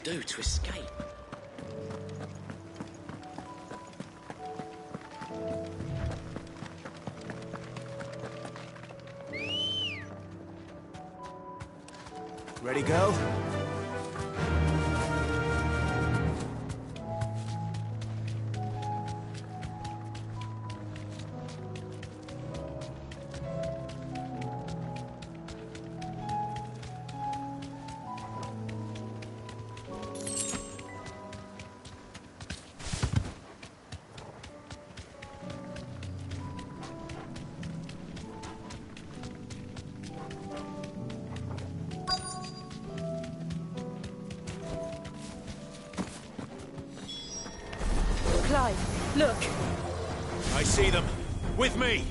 do to escape? Ready, go? Look! I see them. With me!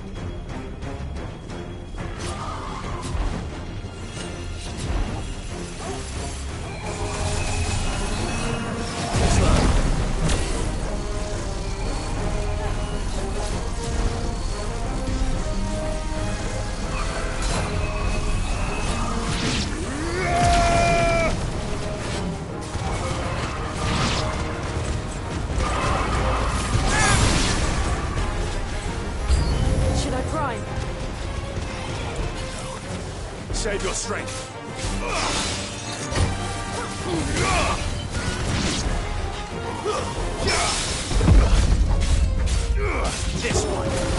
Save your strength. This one.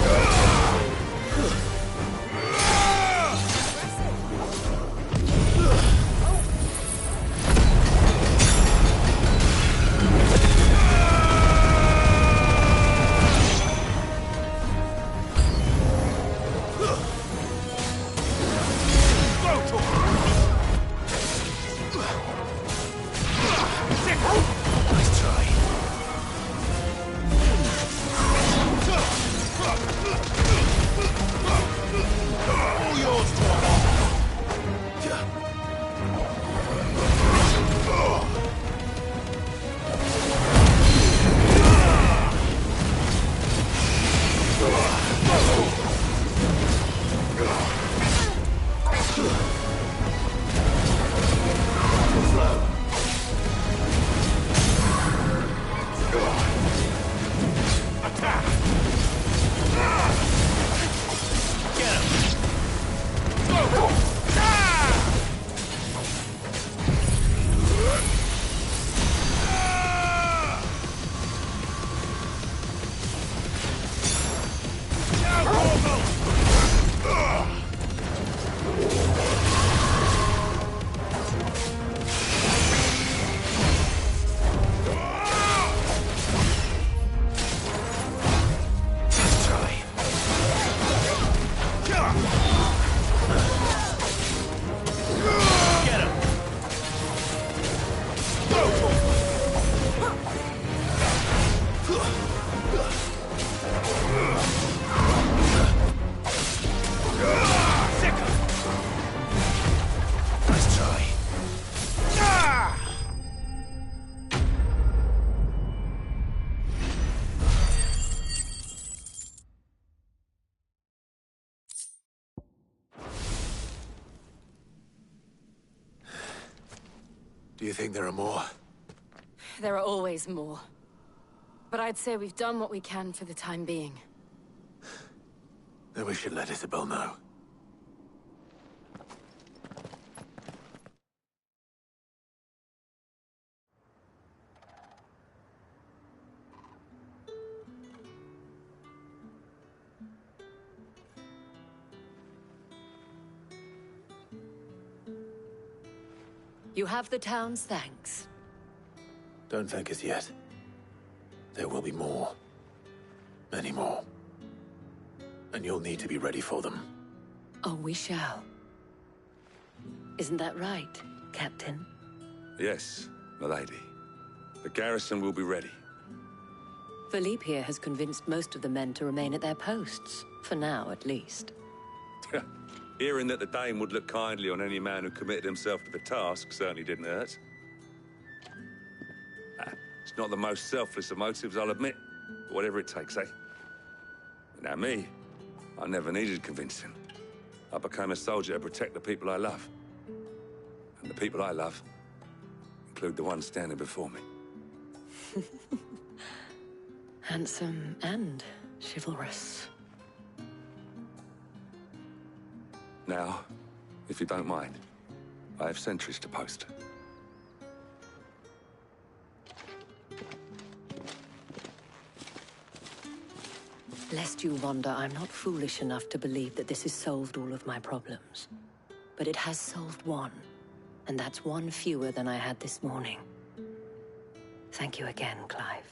Do you think there are more? There are always more. But I'd say we've done what we can for the time being. Then we should let Isabel know. You have the town's thanks. Don't thank us yet. There will be more. Many more. And you'll need to be ready for them. Oh, we shall. Isn't that right, Captain? Yes, milady. The garrison will be ready. Philippe here has convinced most of the men to remain at their posts. For now, at least. Hearing that the Dane would look kindly on any man who committed himself to the task certainly didn't hurt. It's not the most selfless of motives, I'll admit. But whatever it takes, eh? Now me, I never needed convincing. I became a soldier to protect the people I love. And the people I love include include the one standing before me. Handsome and chivalrous. Now, if you don't mind, I have sentries to post. Lest you wonder, I'm not foolish enough to believe that this has solved all of my problems. But it has solved one, and that's one fewer than I had this morning. Thank you again, Clive.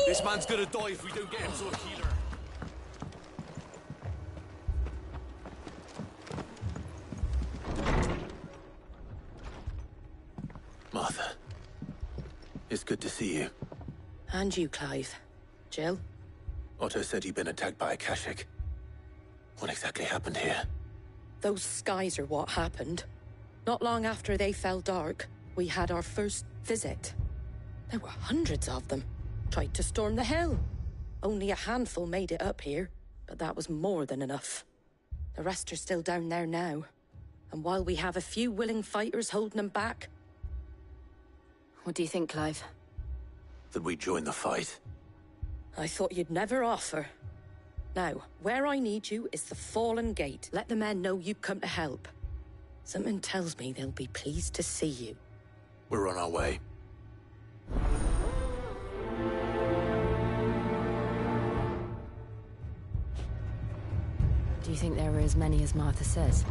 This man's gonna die if we don't get him to a healer. Martha, it's good to see you. And you, Clive. Jill? Otto said you'd been attacked by a Kashik. What exactly happened here? Those skies are what happened. Not long after they fell dark, we had our first visit. There were hundreds of them. tried to storm the hill. Only a handful made it up here, but that was more than enough. The rest are still down there now. And while we have a few willing fighters holding them back... What do you think, Clive? That we join the fight. I thought you'd never offer. Now, where I need you is the Fallen Gate. Let the men know you come to help. Something tells me they'll be pleased to see you. We're on our way. Do you think there are as many as Martha says?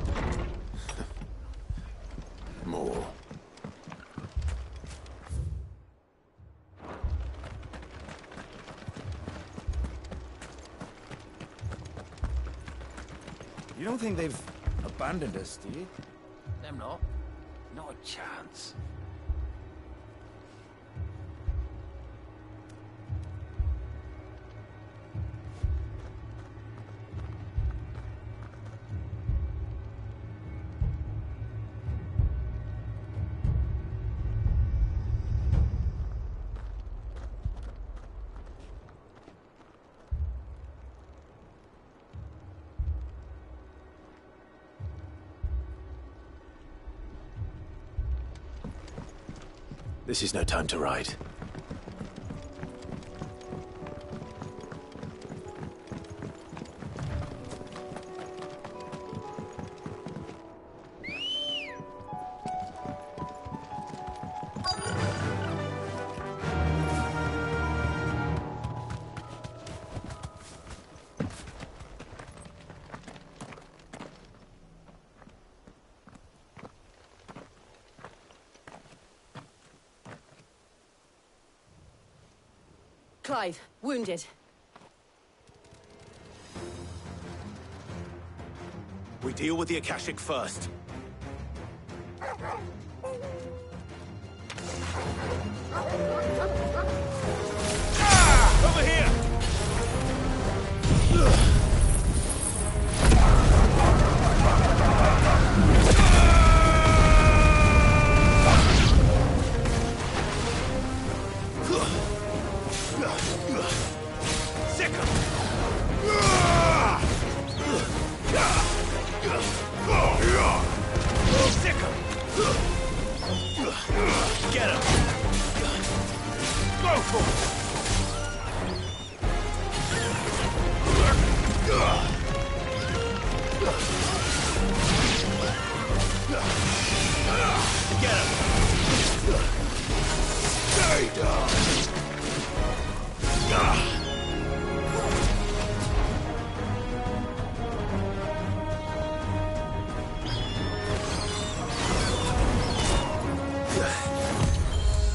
More. You don't think they've abandoned us, do you? Them not. Not a chance. This is no time to ride. Clive, wounded. We deal with the Akashic first. Over here! Get him! Go for it! Get him! Stay down!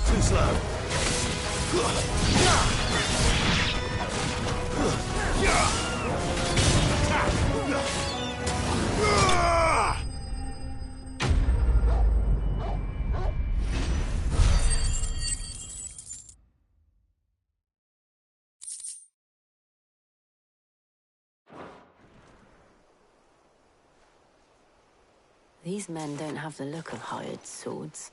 Too slow. These men don't have the look of hired swords.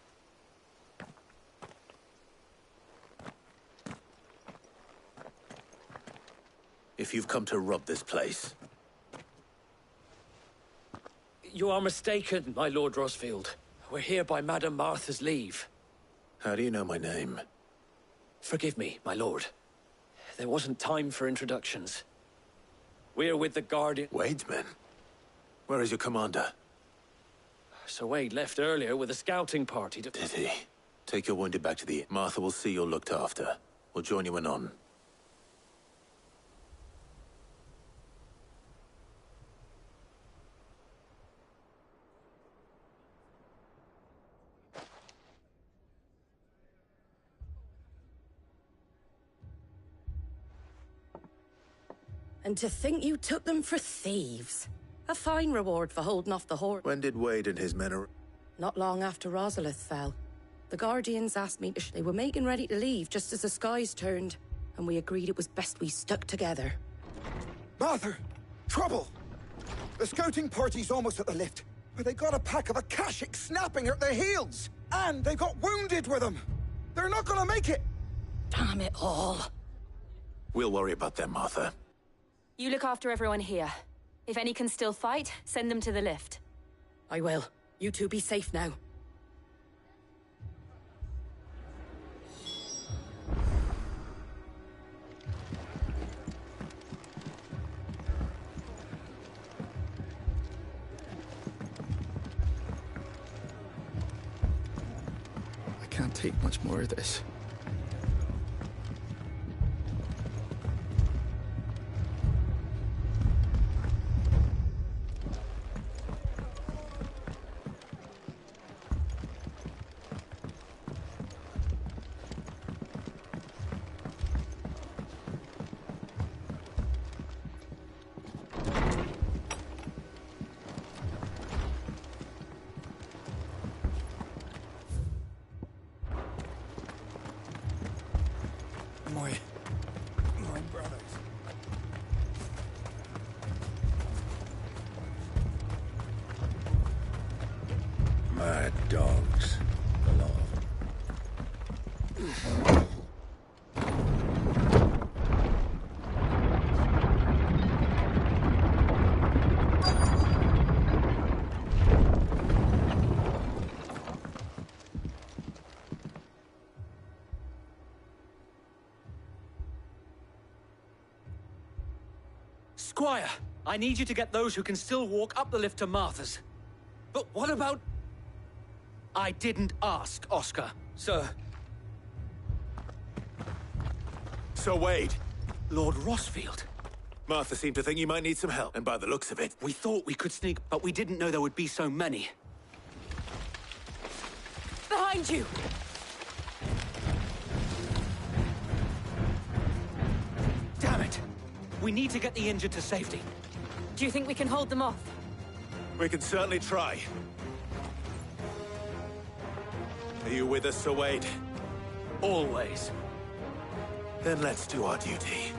If you've come to rob this place, You are mistaken, my Lord Rosfield. We're here by Madame Martha's leave. how do you know my name? Forgive me, my lord. There wasn't time for introductions. We're with the Guardian... Wade's men? Where is your commander? Sir Wade left earlier with a scouting party to... Did he? Take your wounded back to the... Martha will see you're looked after. We'll join you anon. And to think you took them for thieves. A fine reward for holding off the horde. When did Wade and his men... Not long after Rosalith fell. The Guardians asked me to... They were making ready to leave just as the skies turned. And we agreed it was best we stuck together. Martha! Trouble! The scouting party's almost at the lift, but they got a pack of Akashic snapping at their heels! And they got wounded with them! They're not gonna make it! Damn it all. We'll worry about them, Martha. You look after everyone here. If any can still fight, send them to the lift. I will. You two be safe now. I can't take much more of this. My brothers. Mad dogs. Squire, I need you to get those who can still walk up the lift to Martha's. But what about... I didn't ask, Oscar, sir. So, Wade, Lord Rossfield. Martha seemed to think you might need some help, and by the looks of it... We thought we could sneak, but we didn't know there would be so many. Behind you! Damn it! We need to get the injured to safety. Do you think we can hold them off? We can certainly try. Are you with us, Sir Wade? Always. Then let's do our duty.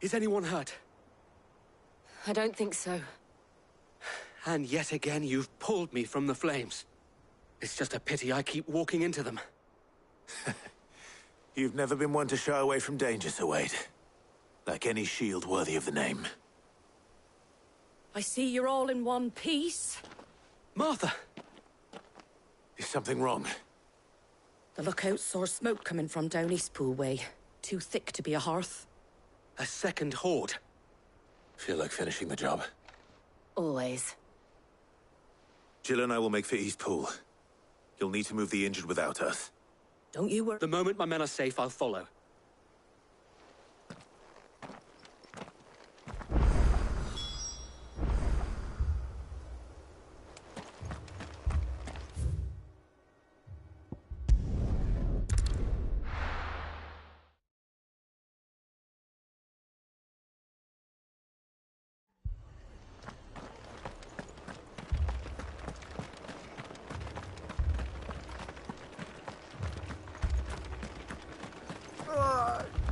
Is anyone hurt? I don't think so. And yet again, you've pulled me from the flames. It's just a pity I keep walking into them. You've never been one to shy away from danger, Sir Wade. Like any shield worthy of the name. I see you're all in one piece. Martha! Is something wrong? The lookout saw smoke coming from down Eastpool way. Too thick to be a hearth. A second horde. Feel like finishing the job. Always. Jill and I will make for Eastpool. You'll need to move the injured without us. Don't you worry. The moment my men are safe, I'll follow.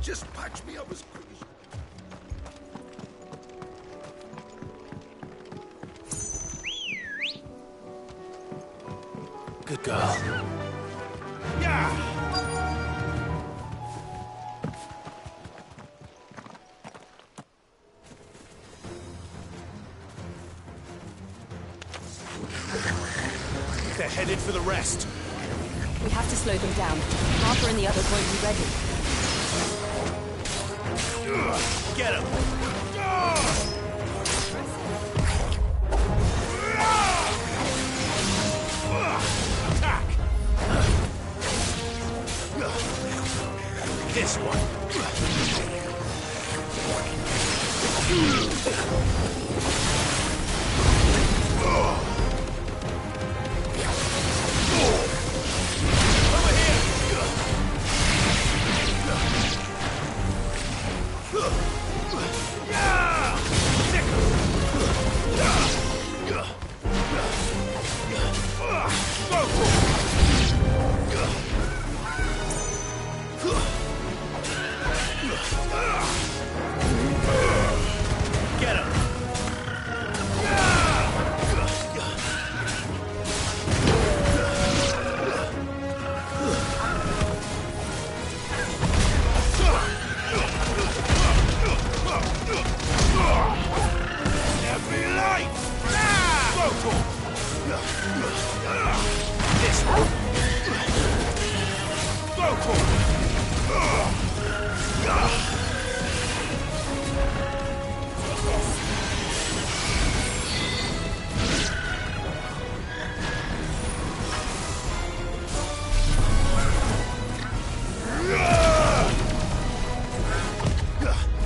Just patch me up as quick as... Good girl. Yeah! They're headed for the rest. We have to slow them down. Harper and the others won't be ready. Get him! Attack! This one. Get him!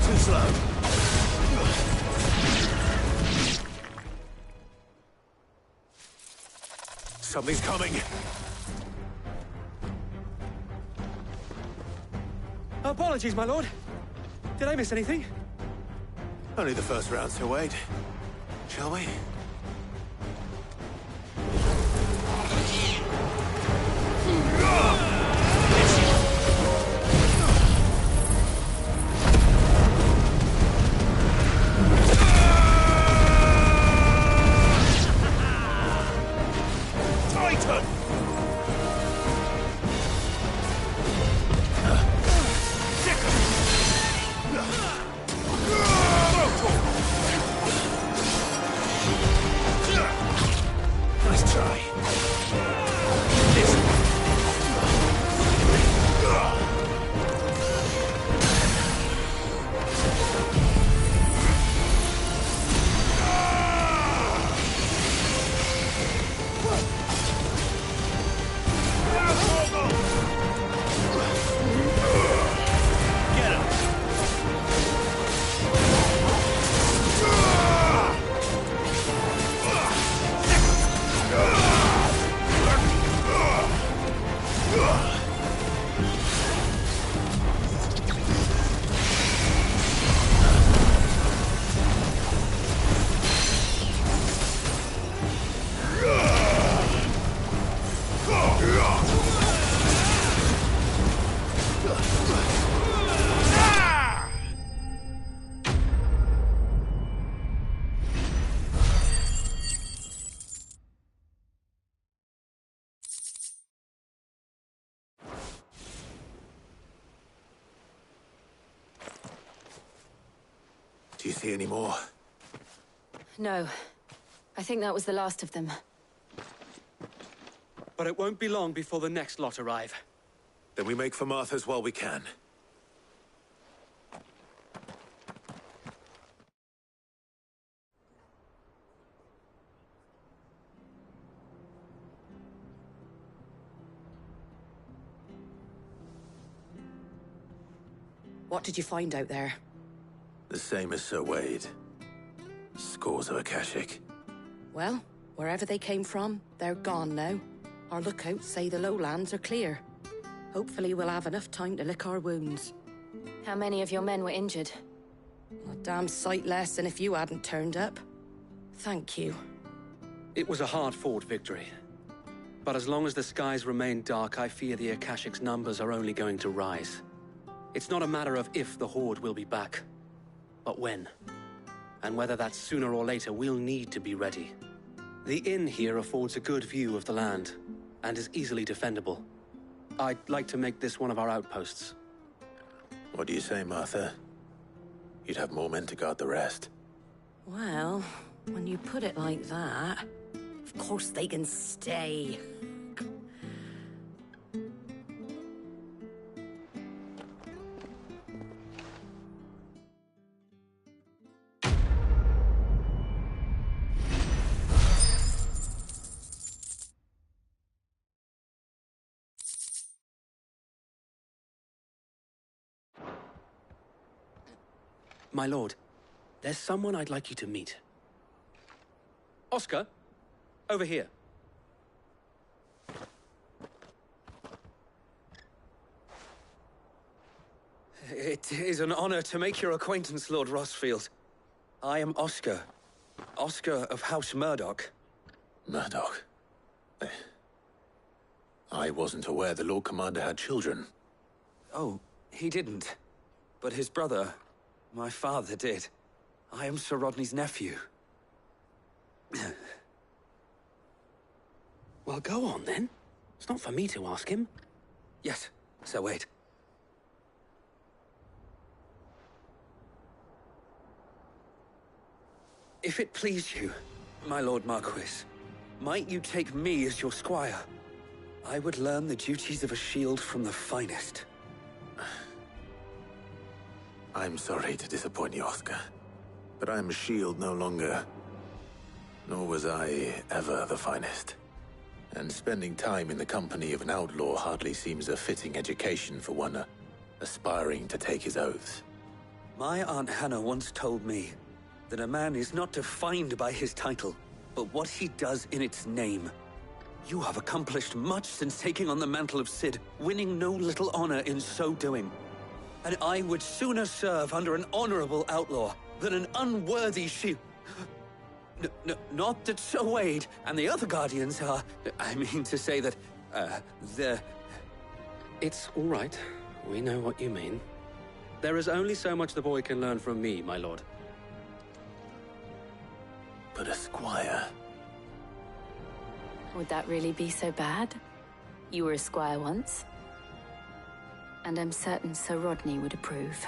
Too slow. Something's coming. Apologies, my lord. Did I miss anything? Only the first round, so wait. Shall we? Titan! Nice try. This get him. Do you see any more? No. I think that was the last of them. But it won't be long before the next lot arrive. Then we make for Martha's while we can. What did you find out there? The same as Sir Wade. Scores of Akashic. Well, wherever they came from, they're gone now. Our lookouts say the lowlands are clear. Hopefully we'll have enough time to lick our wounds. How many of your men were injured? A damn sight less than if you hadn't turned up. Thank you. It was a hard-fought victory. But as long as the skies remain dark, I fear the Akashic's numbers are only going to rise. It's not a matter of if the Horde will be back, but when. And whether that's sooner or later, we'll need to be ready. The inn here affords a good view of the land, and is easily defendable. I'd like to make this one of our outposts. What do you say, Martha? You'd have more men to guard the rest. Well, when you put it like that, of course they can stay. My lord, there's someone I'd like you to meet. Oscar, over here. It is an honor to make your acquaintance, Lord Rossfield. I am Oscar. Oscar of House Murdoch. Murdoch? I wasn't aware the Lord Commander had children. Oh, he didn't. But his brother, my father, did. I am Sir Rodney's nephew. Well, go on, then. It's not for me to ask him. Yes, Sir Wade. If it please you, my Lord Marquis, might you take me as your squire? I would learn the duties of a shield from the finest. I'm sorry to disappoint you, Oscar, but I'm a shield no longer. Nor was I ever the finest. And spending time in the company of an outlaw hardly seems a fitting education for one aspiring to take his oaths. My Aunt Hannah once told me that a man is not defined by his title, but what he does in its name. You have accomplished much since taking on the mantle of Cid, winning no little honor in so doing. And I would sooner serve under an honorable outlaw than an unworthy shield. Not that Sir Wade and the other Guardians are... I mean to say that, they're... It's all right. We know what you mean. There is only so much the boy can learn from me, my lord. But a squire... Would that really be so bad? You were a squire once. And I'm certain Sir Rodney would approve.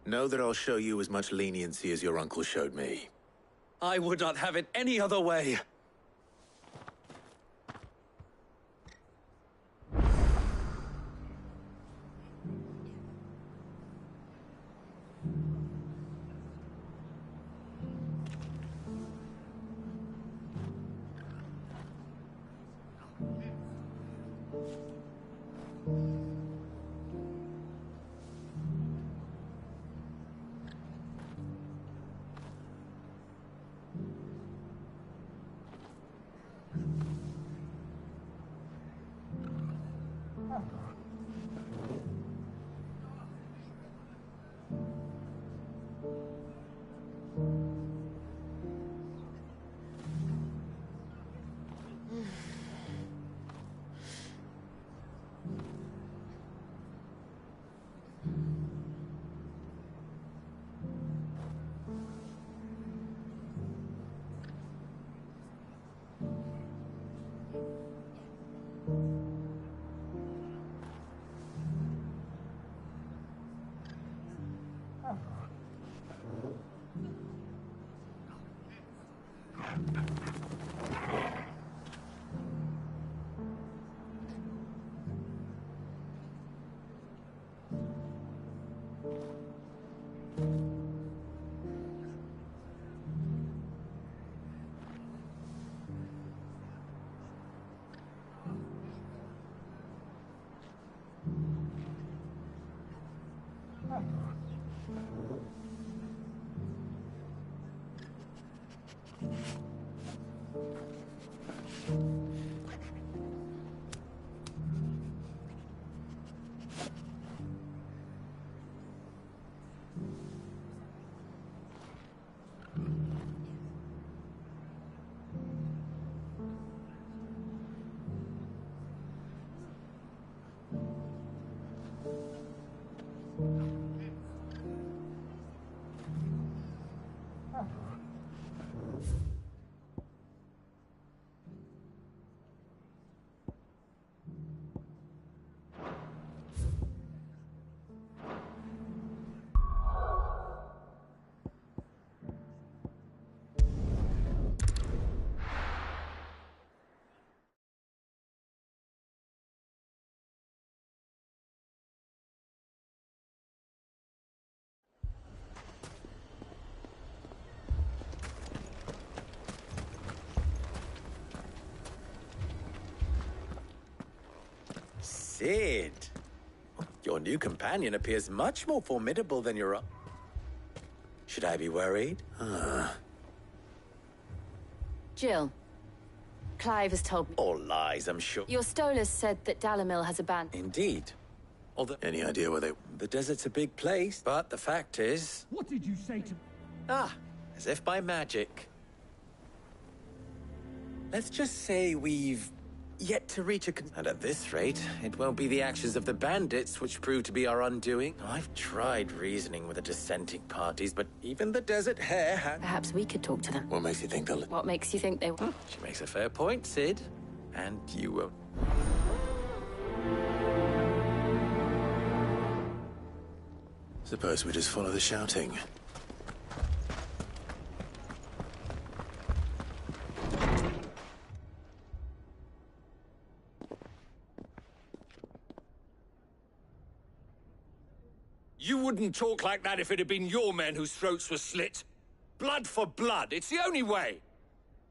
Know that I'll show you as much leniency as your uncle showed me. I would not have it any other way. Sid, your new companion appears much more formidable than your own. Should I be worried? Jill, Clive has told me. All lies, I'm sure. Your Stolas said that Dalamil has abandoned. Indeed. Although Any idea where they... the desert's a big place, but the fact is... What did you say to... as if by magic. Let's just say we've yet to reach and at this rate, it won't be the actions of the bandits which prove to be our undoing. I've tried reasoning with the dissenting parties, but even the Desert Hare had... Perhaps we could talk to them. What makes you think they'll... What makes you think they will? She makes a fair point, Sid. And you won't... Suppose we just follow the shouting. You wouldn't talk like that if it had been your men whose throats were slit. Blood for blood, it's the only way.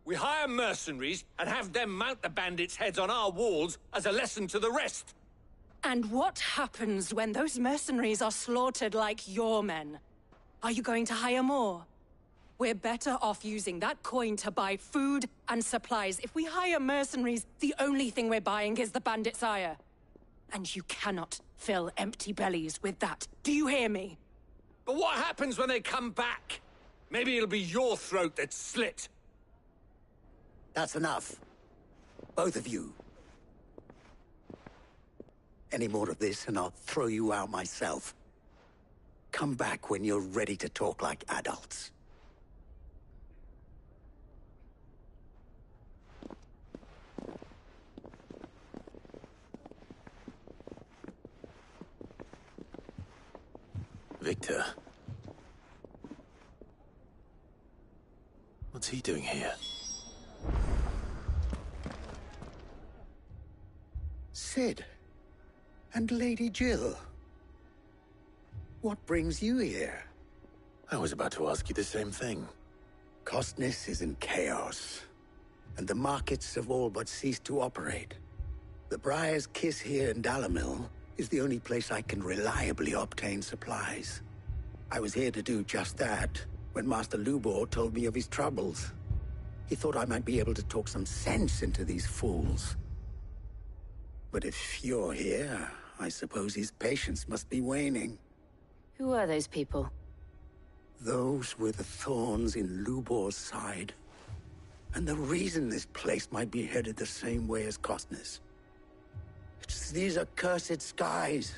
We hire mercenaries and have them mount the bandits' heads on our walls as a lesson to the rest. And what happens when those mercenaries are slaughtered like your men? Are you going to hire more? We're better off using that coin to buy food and supplies. If we hire mercenaries, the only thing we're buying is the bandits' ire. And you cannot fill empty bellies with that. Do you hear me? But what happens when they come back? Maybe it'll be your throat that's slit. That's enough. Both of you. Any more of this and I'll throw you out myself. Come back when you're ready to talk like adults. Victor. What's he doing here? Sid. And Lady Jill. What brings you here? I was about to ask you the same thing. Costness is in chaos, and the markets have all but ceased to operate. The Briar's Kiss here in Dalamil is the only place I can reliably obtain supplies. I was here to do just that when Master Lubor told me of his troubles. He thought I might be able to talk some sense into these fools. But if you're here, I suppose his patience must be waning. Who are those people? Those were the thorns in Lubor's side. And the reason this place might be headed the same way as Costness. It's these accursed skies.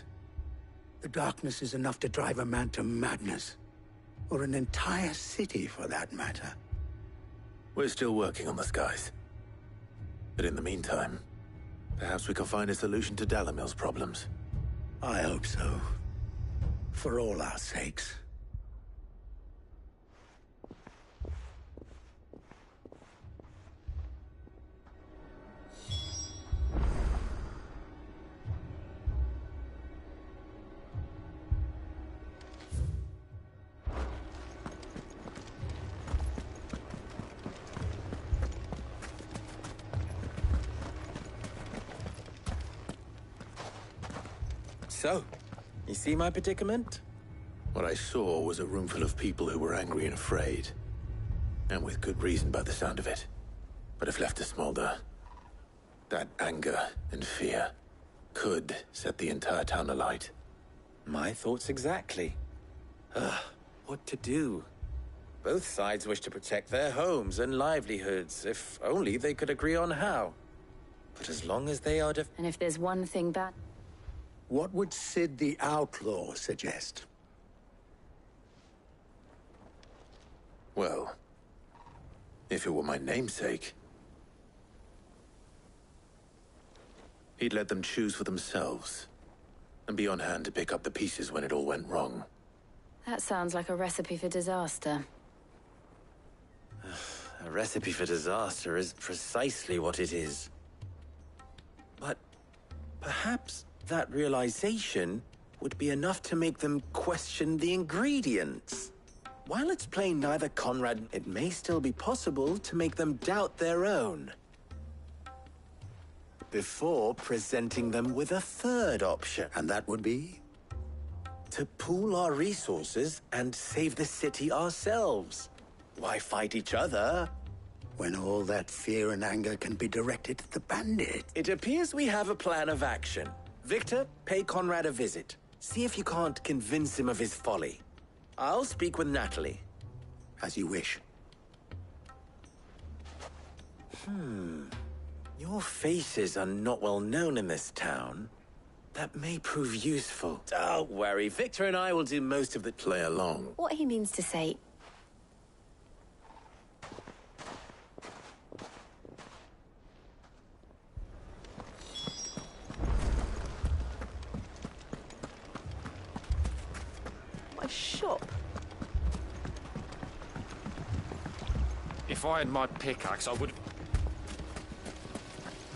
The darkness is enough to drive a man to madness. Or an entire city, for that matter. We're still working on the skies. But in the meantime, perhaps we can find a solution to Dalamil's problems. I hope so. For all our sakes. So, you see my predicament? What I saw was a room full of people who were angry and afraid. And with good reason by the sound of it. But if left to smolder, That anger and fear could set the entire town alight. My thoughts exactly. What to do? Both sides wish to protect their homes and livelihoods, if only they could agree on how. But as long as they are And if there's one thing bad... What would Sid the Outlaw suggest? Well, if it were my namesake, he'd let them choose for themselves, and be on hand to pick up the pieces when it all went wrong. That sounds like a recipe for disaster. A recipe for disaster is precisely what it is. But perhaps that realization would be enough to make them question the ingredients. While it's plain neither Conrad, it may still be possible to make them doubt their own. Before presenting them with a third option. And that would be? To pool our resources and save the city ourselves. Why fight each other? When all that fear and anger can be directed at the bandit. It appears we have a plan of action. Victor, pay Conrad a visit. See if you can't convince him of his folly. I'll speak with Natalie. As you wish. Your faces are not well known in this town. That may prove useful. Don't worry, Victor and I will do most of the play along. What he means to say... My shop. If I had my pickaxe, I would...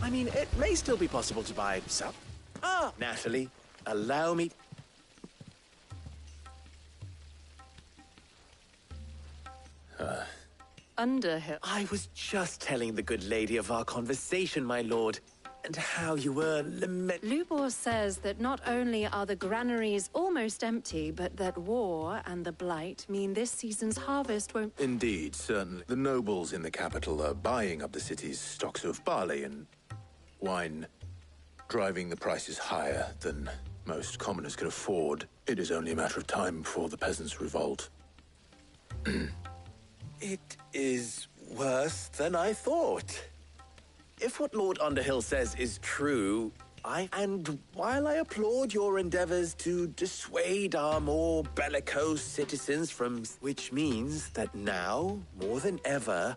I mean, it may still be possible to buy some. Natalie, allow me... Underhill. I was just telling the good lady of our conversation, my lord, and how you were Lubor says that not only are the granaries almost empty, but that war and the Blight mean this season's harvest won't... Indeed, certainly. The nobles in the capital are buying up the city's stocks of barley and wine, driving the prices higher than most commoners can afford. It is only a matter of time before the peasants revolt. It is worse than I thought. If what Lord Underhill says is true, while I applaud your endeavors to dissuade our more bellicose citizens from... Which means that now, more than ever,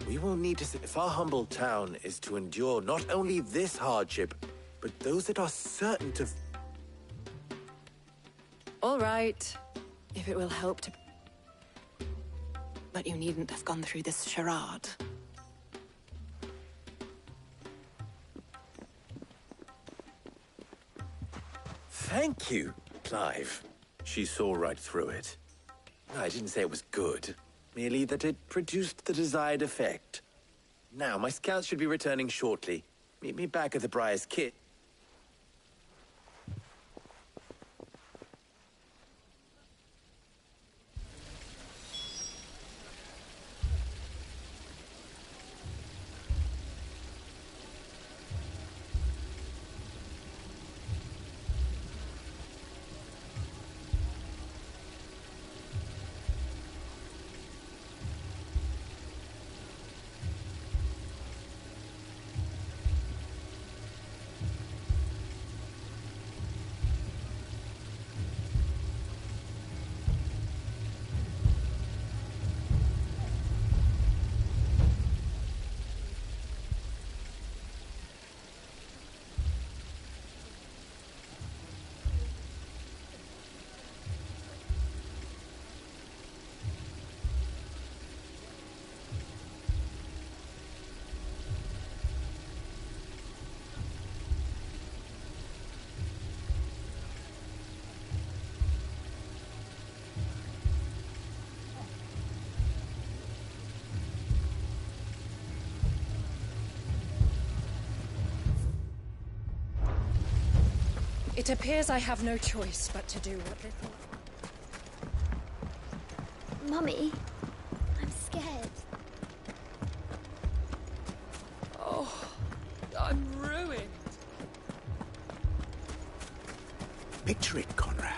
we will need to... If our humble town is to endure not only this hardship, but those that are certain to... All right, if it will help to... But you needn't have gone through this charade. Thank you, Clive. She saw right through it. I didn't say it was good, merely that it produced the desired effect. Now, my scouts should be returning shortly. Meet me back at the Briar's Kit. It appears I have no choice but to do what little... Mummy, I'm scared. Oh, I'm Picture it, Conrad.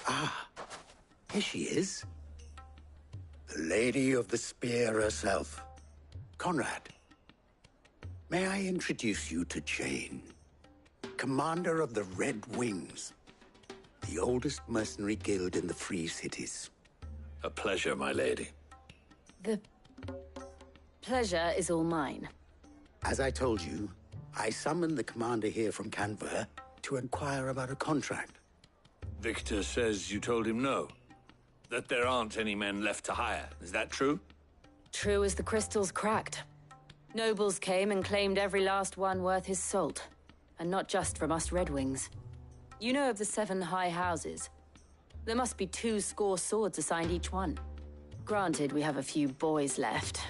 Ah, here she is. The Lady of the Spear herself. Conrad, may I introduce you to Jane, commander of the Red Wings, the oldest mercenary guild in the Free Cities. A pleasure, my lady. The pleasure is all mine. As I told you, I summoned the commander here from Canver to inquire about a contract. Victor says you told him no. That there aren't any men left to hire. Is that true? True as the crystals cracked. Nobles came and claimed every last one worth his salt. And not just from us Red Wings. You know of the 7 high houses. There must be 2 swords assigned each one. Granted, we have a few boys left.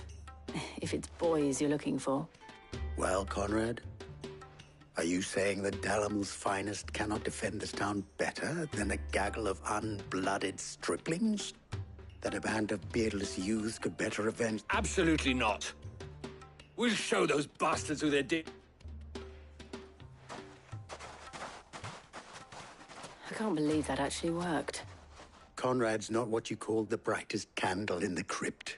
If it's boys you're looking for. Well, Conrad, are you saying that Dalamil's finest cannot defend this town better than a gaggle of unblooded striplings? That a band of beardless youths could better avenge? Absolutely not. We'll show those bastards who they did. I can't believe that actually worked. Conrad's not what you call the brightest candle in the crypt.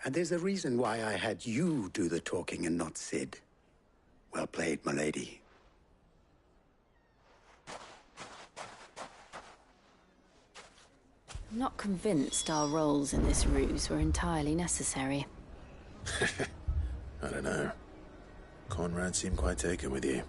And there's a reason why I had you do the talking and not Sid. Well played, my lady. I'm not convinced our roles in this ruse were entirely necessary. I don't know. Conrad seemed quite taken with you.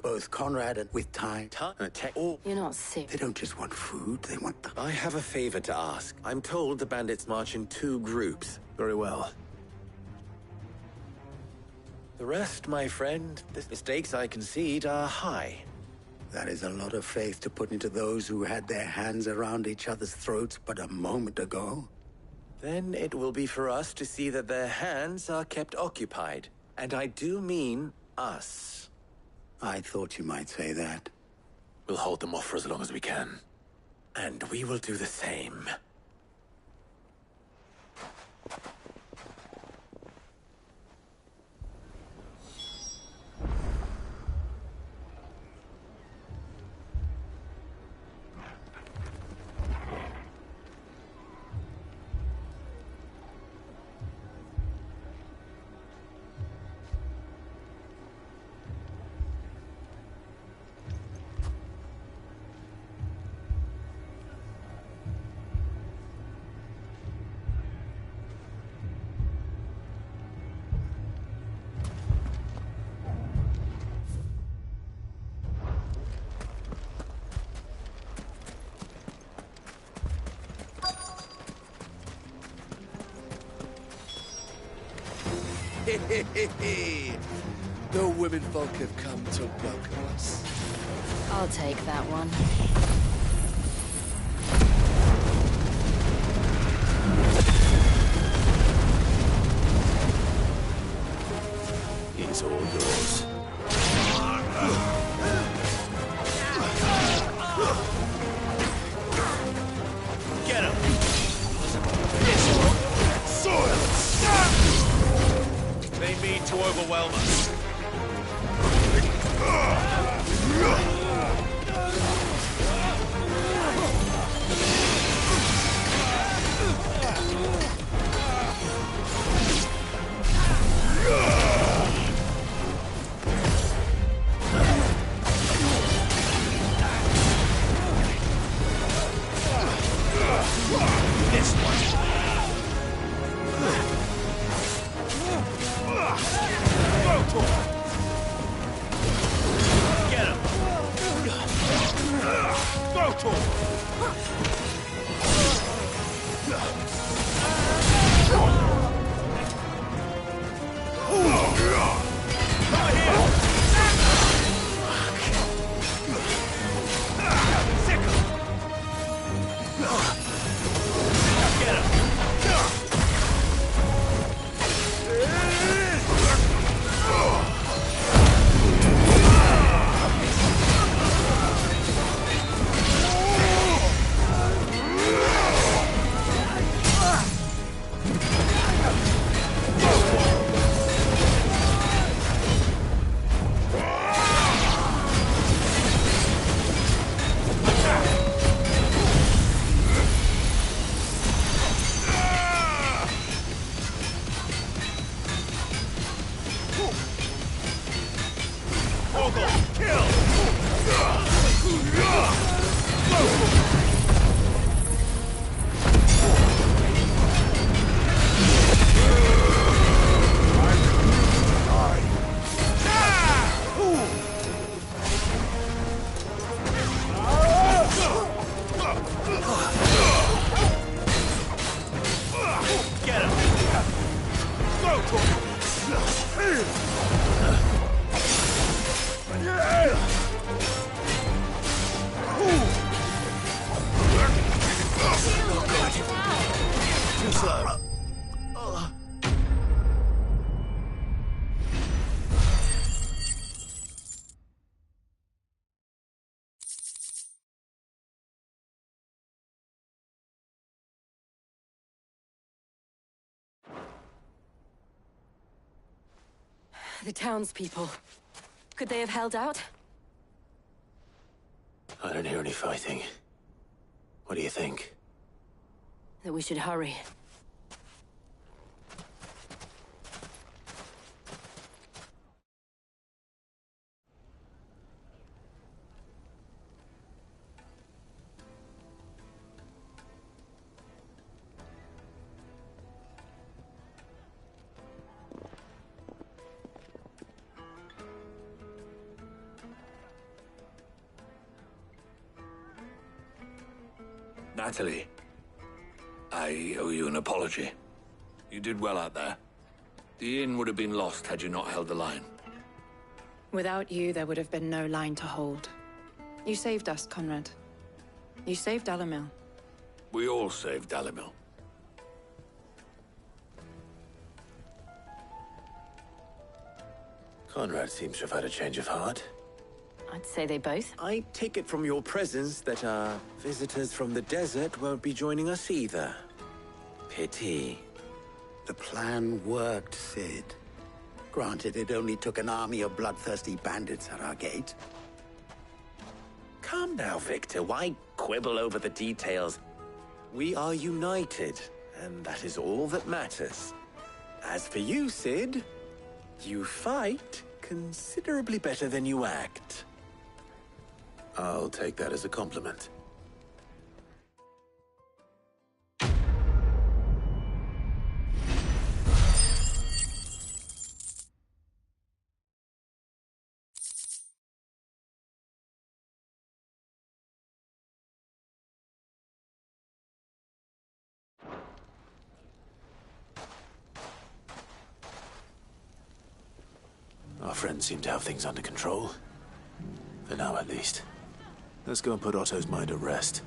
Both Conrad and with time. You're not sick. They don't just want food, they want the... I have a favor to ask. I'm told the bandits march in 2 groups. Very well. The rest, my friend, the stakes I concede are high. That is a lot of faith to put into those who had their hands around each other's throats but a moment ago. Then it will be for us to see that their hands are kept occupied. And I do mean us. I thought you might say that. We'll hold them off for as long as we can. And we will do the same. The women folk have come to welcome us. I'll take that one. He's all yours. Get him! They mean to overwhelm us. This one. Get him! Struggle! Kill! Get him! Go, Too slow. The townspeople. Could they have held out? I don't hear any fighting. What do you think? That we should hurry. Natalie, I owe you an apology. You did well out there. The inn would have been lost had you not held the line. Without you, there would have been no line to hold. You saved us, Conrad. You saved Dalamil. We all saved Dalamil. Conrad seems to have had a change of heart. I'd say they both. I take it from your presence that our visitors from the desert won't be joining us either. Pity. The plan worked, Sid. Granted, it only took an army of bloodthirsty bandits at our gate. Calm now, Victor. Why quibble over the details? We are united, and that is all that matters. As for you, Sid, you fight considerably better than you act. I'll take that as a compliment. Our friends seem to have things under control. For now, at least. Let's go and put Otto's mind at rest.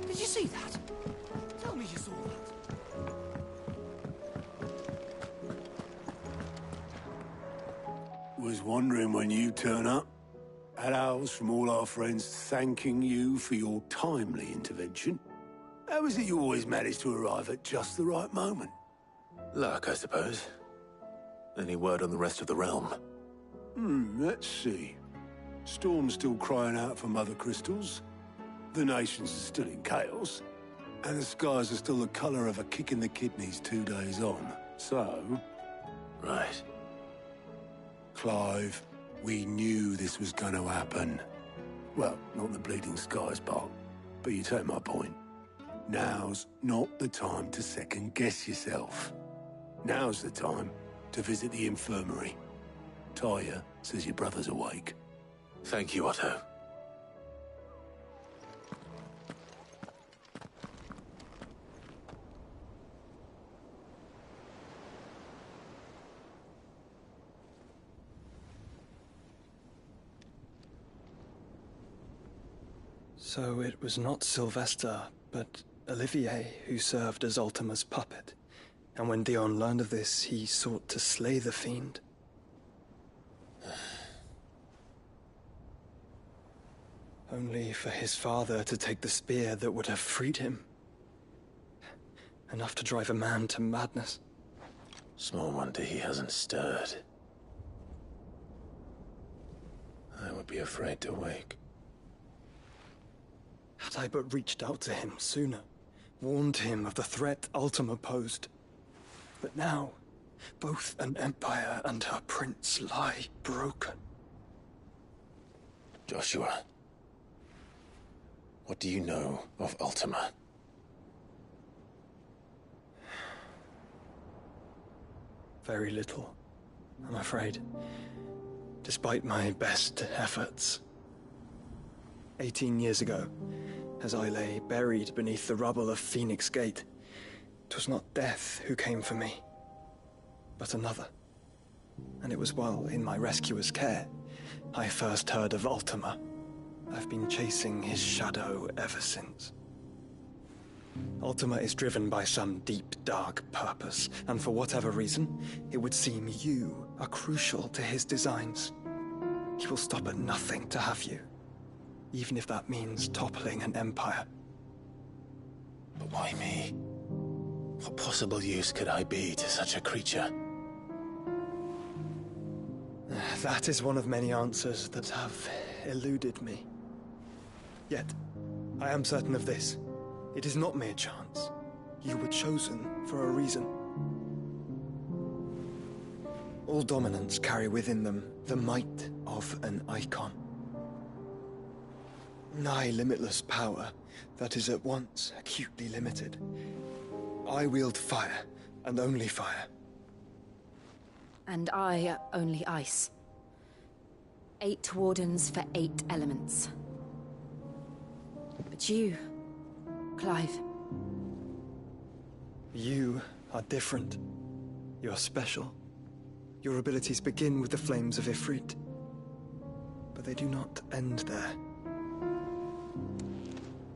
Did you see that? Tell me you saw that. Was wondering when you turn up. Had owls from all our friends thanking you for your timely intervention. How is it you always manage to arrive at just the right moment? Luck, I suppose. Any word on the rest of the realm? Let's see. Storm's still crying out for mother crystals. The nations are still in chaos. And the skies are still the color of a kick in the kidneys 2 days on. So... Right. Clive, we knew this was going to happen. Well, not the bleeding skies part, but you take my point. Now's not the time to second-guess yourself. Now's the time to visit the infirmary. Talia says your brother's awake. Thank you, Otto. So it was not Sylvester, but Olivier who served as Ultima's puppet. And when Dion learned of this, he sought to slay the fiend. only for his father to take the spear that would have freed him. Enough to drive a man to madness. Small wonder he hasn't stirred. I would be afraid to wake. Had I but reached out to him sooner, warned him of the threat Ultima posed. But now, both an empire and her prince lie broken. Joshua, what do you know of Ultima? Very little, I'm afraid. Despite my best efforts. 18 years ago, as I lay buried beneath the rubble of Phoenix Gate, 'twas not death who came for me, but another. And it was while in my rescuer's care, I first heard of Ultima. I've been chasing his shadow ever since. Ultima is driven by some deep, dark purpose, and for whatever reason, it would seem you are crucial to his designs. He will stop at nothing to have you, even if that means toppling an empire. But why me? What possible use could I be to such a creature? That is one of many answers that have eluded me. Yet, I am certain of this. It is not mere chance. You were chosen for a reason. All dominants carry within them the might of an icon. Nigh limitless power that is at once acutely limited. I wield fire, and only fire. And I only ice. 8 wardens for 8 elements. But you, Clive. You are different. You're special. Your abilities begin with the flames of Ifrit. But they do not end there.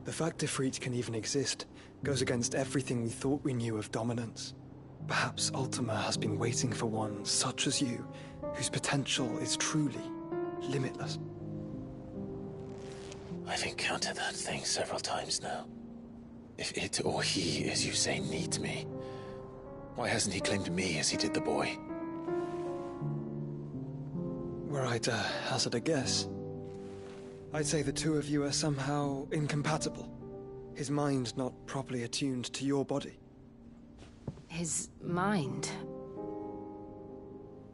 The fact Ifrit can even exist goes against everything we thought we knew of dominance. Perhaps Ultima has been waiting for one such as you, whose potential is truly limitless. I've encountered that thing several times now. If it or he, as you say, needs me, why hasn't he claimed me as he did the boy? Were I to hazard a guess, I'd say the two of you are somehow incompatible. His mind not properly attuned to your body. His mind?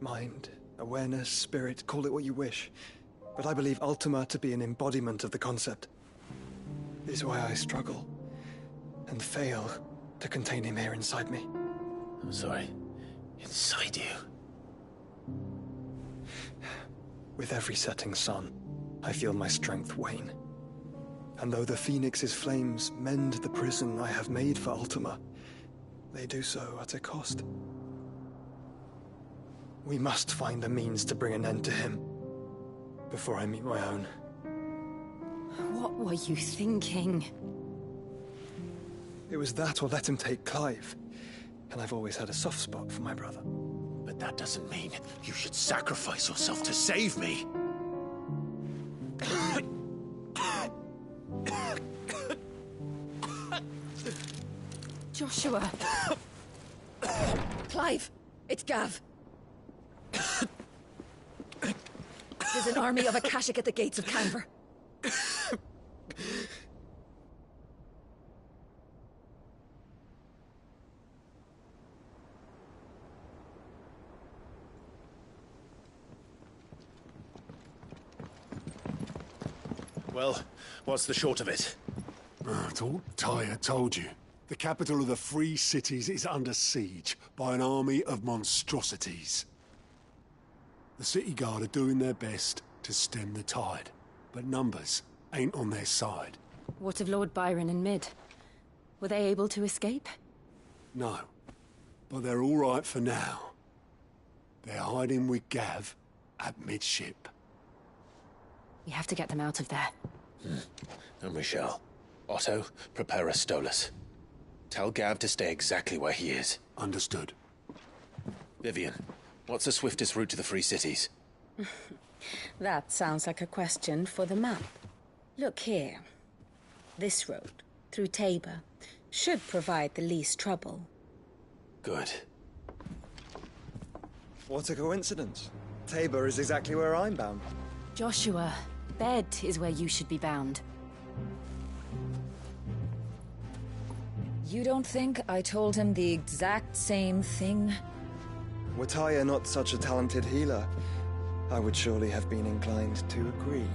Mind, awareness, spirit, call it what you wish. But I believe Ultima to be an embodiment of the concept. This is why I struggle and fail to contain him here inside me. I'm sorry. Inside you? With every setting sun, I feel my strength wane. And though the Phoenix's flames mend the prison I have made for Ultima, they do so at a cost. We must find a means to bring an end to him before I meet my own. What were you thinking? It was that or let him take Clive. And I've always had a soft spot for my brother. But that doesn't mean you should sacrifice yourself to save me. Joshua! Clive! It's Gav! There's an army of Akashic at the gates of Canver. Well, what's the short of it? Thought Tyre told you. The capital of the Free Cities is under siege by an army of monstrosities. The City Guard are doing their best to stem the tide, but numbers ain't on their side. What of Lord Byron and Mid? Were they able to escape? No, but they're all right for now. They're hiding with Gav at midship. We have to get them out of there. And we shall. Otto, prepare a Stolas. Tell Gav to stay exactly where he is. Understood. Vivian, what's the swiftest route to the Free Cities? That sounds like a question for the map. Look here. This road, through Tabor, should provide the least trouble. Good. What a coincidence. Tabor is exactly where I'm bound. Joshua, bed is where you should be bound. You don't think I told him the exact same thing? Were Tyre not such a talented healer, I would surely have been inclined to agree.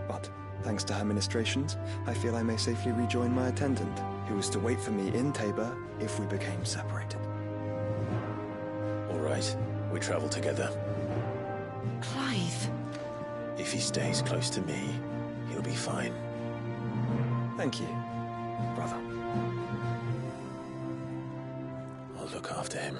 But, thanks to her ministrations, I feel I may safely rejoin my attendant, who was to wait for me in Tabor if we became separated. All right, we travel together. Clive. If he stays close to me, he'll be fine. Thank you, brother. I'll look after him.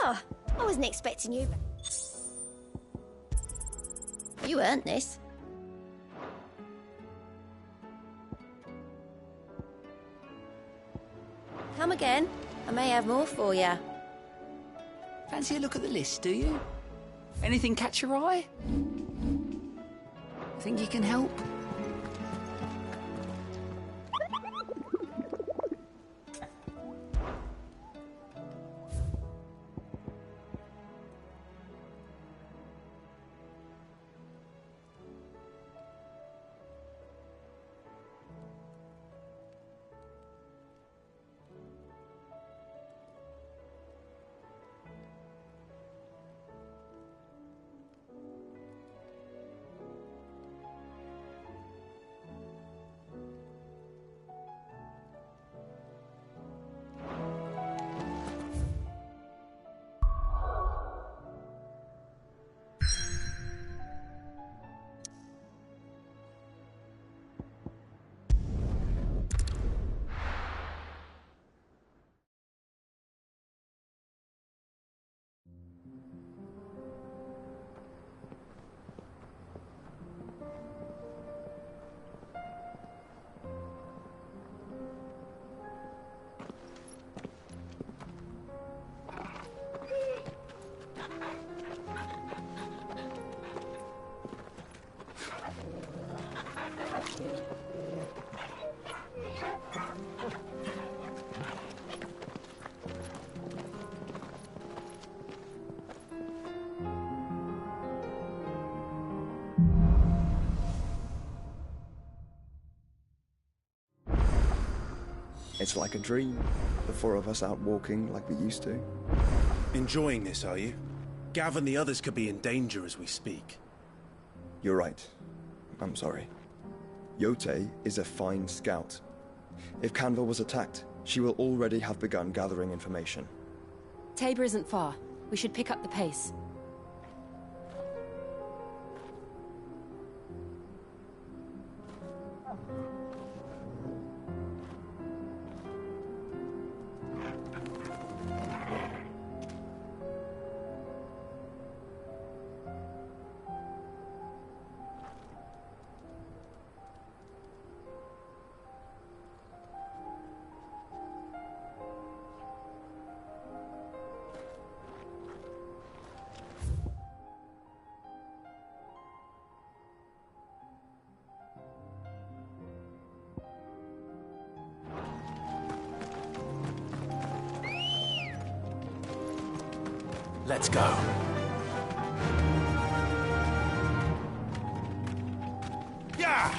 Oh, I wasn't expecting you. You earned this. Come again. I may have more for you. Fancy a look at the list, do you? Anything catch your eye? Think you can help? It's like a dream. The four of us out walking like we used to. Enjoying this, are you? Gav and the others could be in danger as we speak. You're right. I'm sorry. Yote is a fine scout. If Canva was attacked, she will already have begun gathering information. Tabor isn't far. We should pick up the pace. Let's go. Yeah!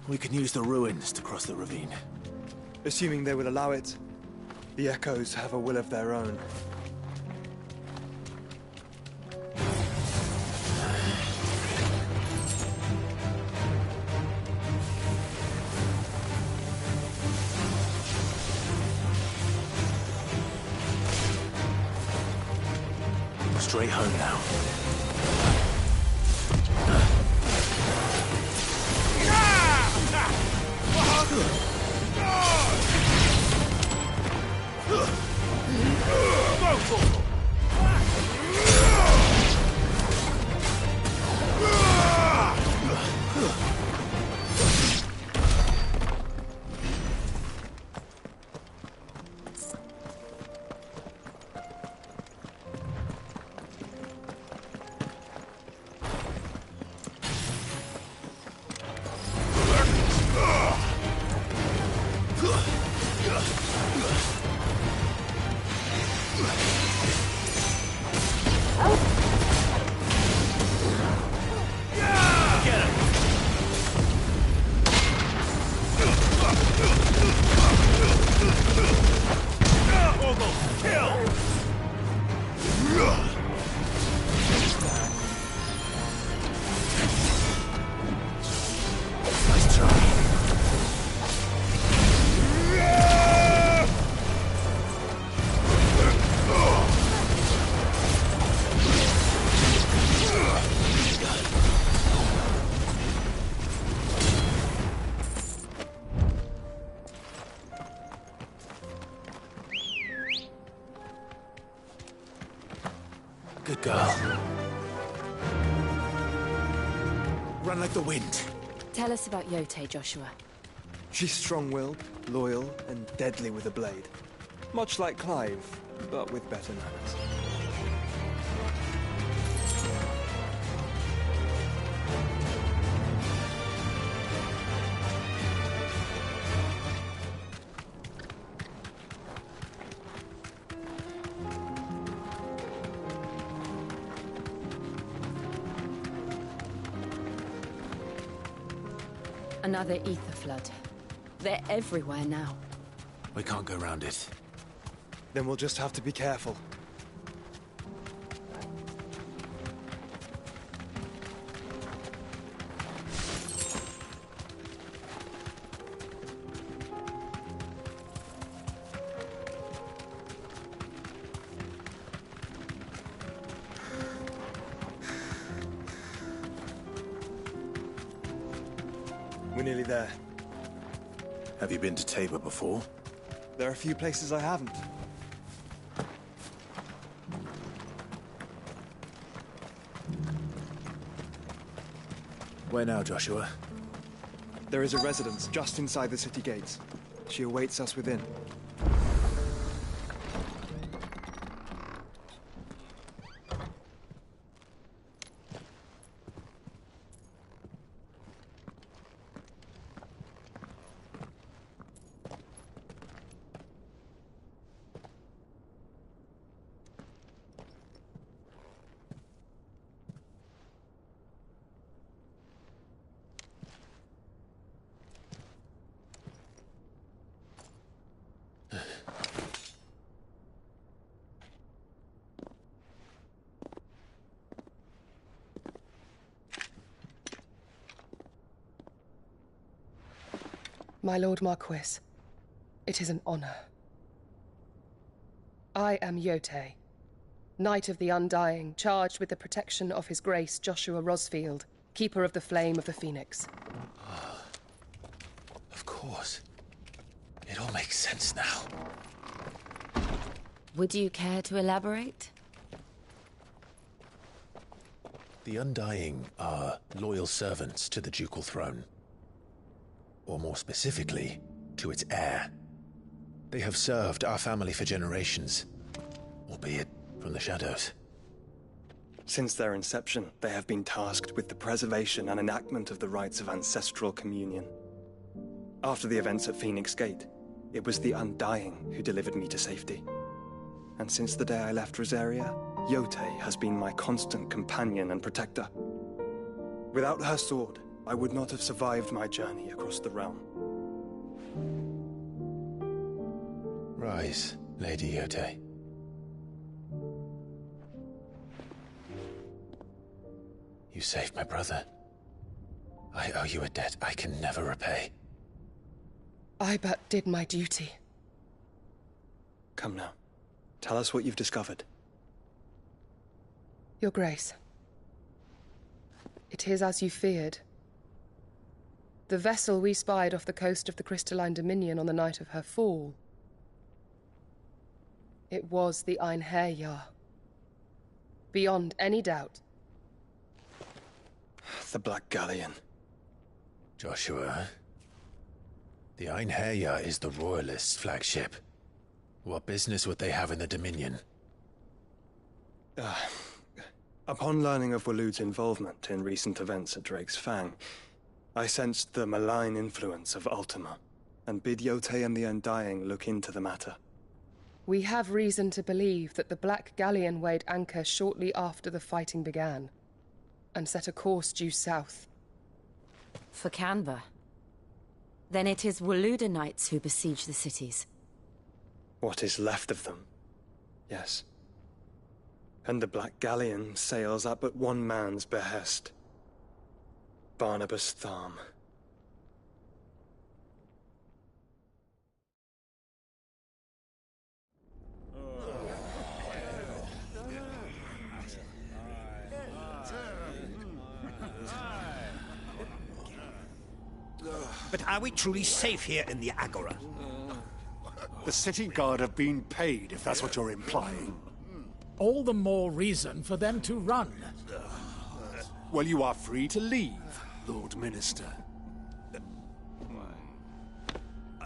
We can use the ruins to cross the ravine. Assuming they will allow it. The Echoes have a will of their own. straight home now. Good girl. Run like the wind. Tell us about Yote, Joshua. She's strong-willed, loyal, and deadly with a blade. Much like Clive, but with better manners. Another ether flood. They're everywhere now. We can't go around it. Then we'll just have to be careful. We're nearly there. Have you been to Tabor before? There are a few places I haven't. Where now, Joshua? There is a residence just inside the city gates. She awaits us within. My Lord Marquis, it is an honor. I am Yote, Knight of the Undying, charged with the protection of His Grace Joshua Rosfield, Keeper of the Flame of the Phoenix. Of course. It all makes sense now. Would you care to elaborate? The Undying are loyal servants to the ducal throne. Or more specifically, to its heir. They have served our family for generations, albeit from the shadows. Since their inception, they have been tasked with the preservation and enactment of the rites of ancestral communion. After the events at Phoenix Gate, it was the Undying who delivered me to safety. And since the day I left Rosaria, Yote has been my constant companion and protector. Without her sword, I would not have survived my journey across the realm. Rise, Lady Yote. You saved my brother. I owe you a debt I can never repay. I but did my duty. Come now. Tell us what you've discovered. Your Grace. It is as you feared. The vessel we spied off the coast of the Crystalline Dominion on the night of her fall. It was the Einherjar. Beyond any doubt. The Black Galleon. Joshua, the Einherjar is the Royalists' flagship. What business would they have in the Dominion? Upon learning of Waloed's involvement in recent events at Drake's Fang, I sensed the malign influence of Ultima, and bid Yotei and the Undying look into the matter. We have reason to believe that the Black Galleon weighed anchor shortly after the fighting began, and set a course due south. For Canva. Then it is Waloeda knights who besiege the cities. What is left of them, yes. And the Black Galleon sails at but one man's behest. Barnabas Tharm. But are we truly safe here in the Agora? The city guard have been paid, if that's what you're implying. All the more reason for them to run. Well, you are free to leave, Lord Minister.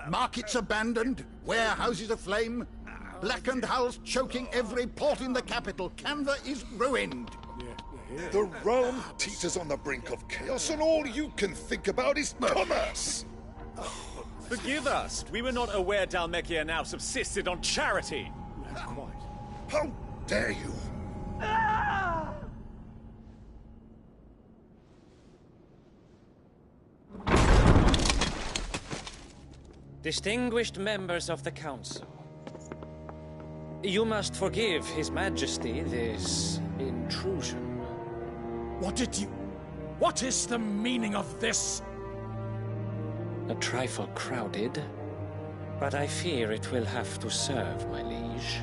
Markets abandoned, warehouses aflame, blackened hulls choking every port in the capital. Canva is ruined. The realm teeters on the brink of chaos, and all you can think about is commerce! Forgive us! We were not aware Dhalmekia now subsisted on charity! How dare you! Distinguished members of the Council, you must forgive His Majesty this intrusion. What is the meaning of this? A trifle crowded, but I fear it will have to serve, my liege.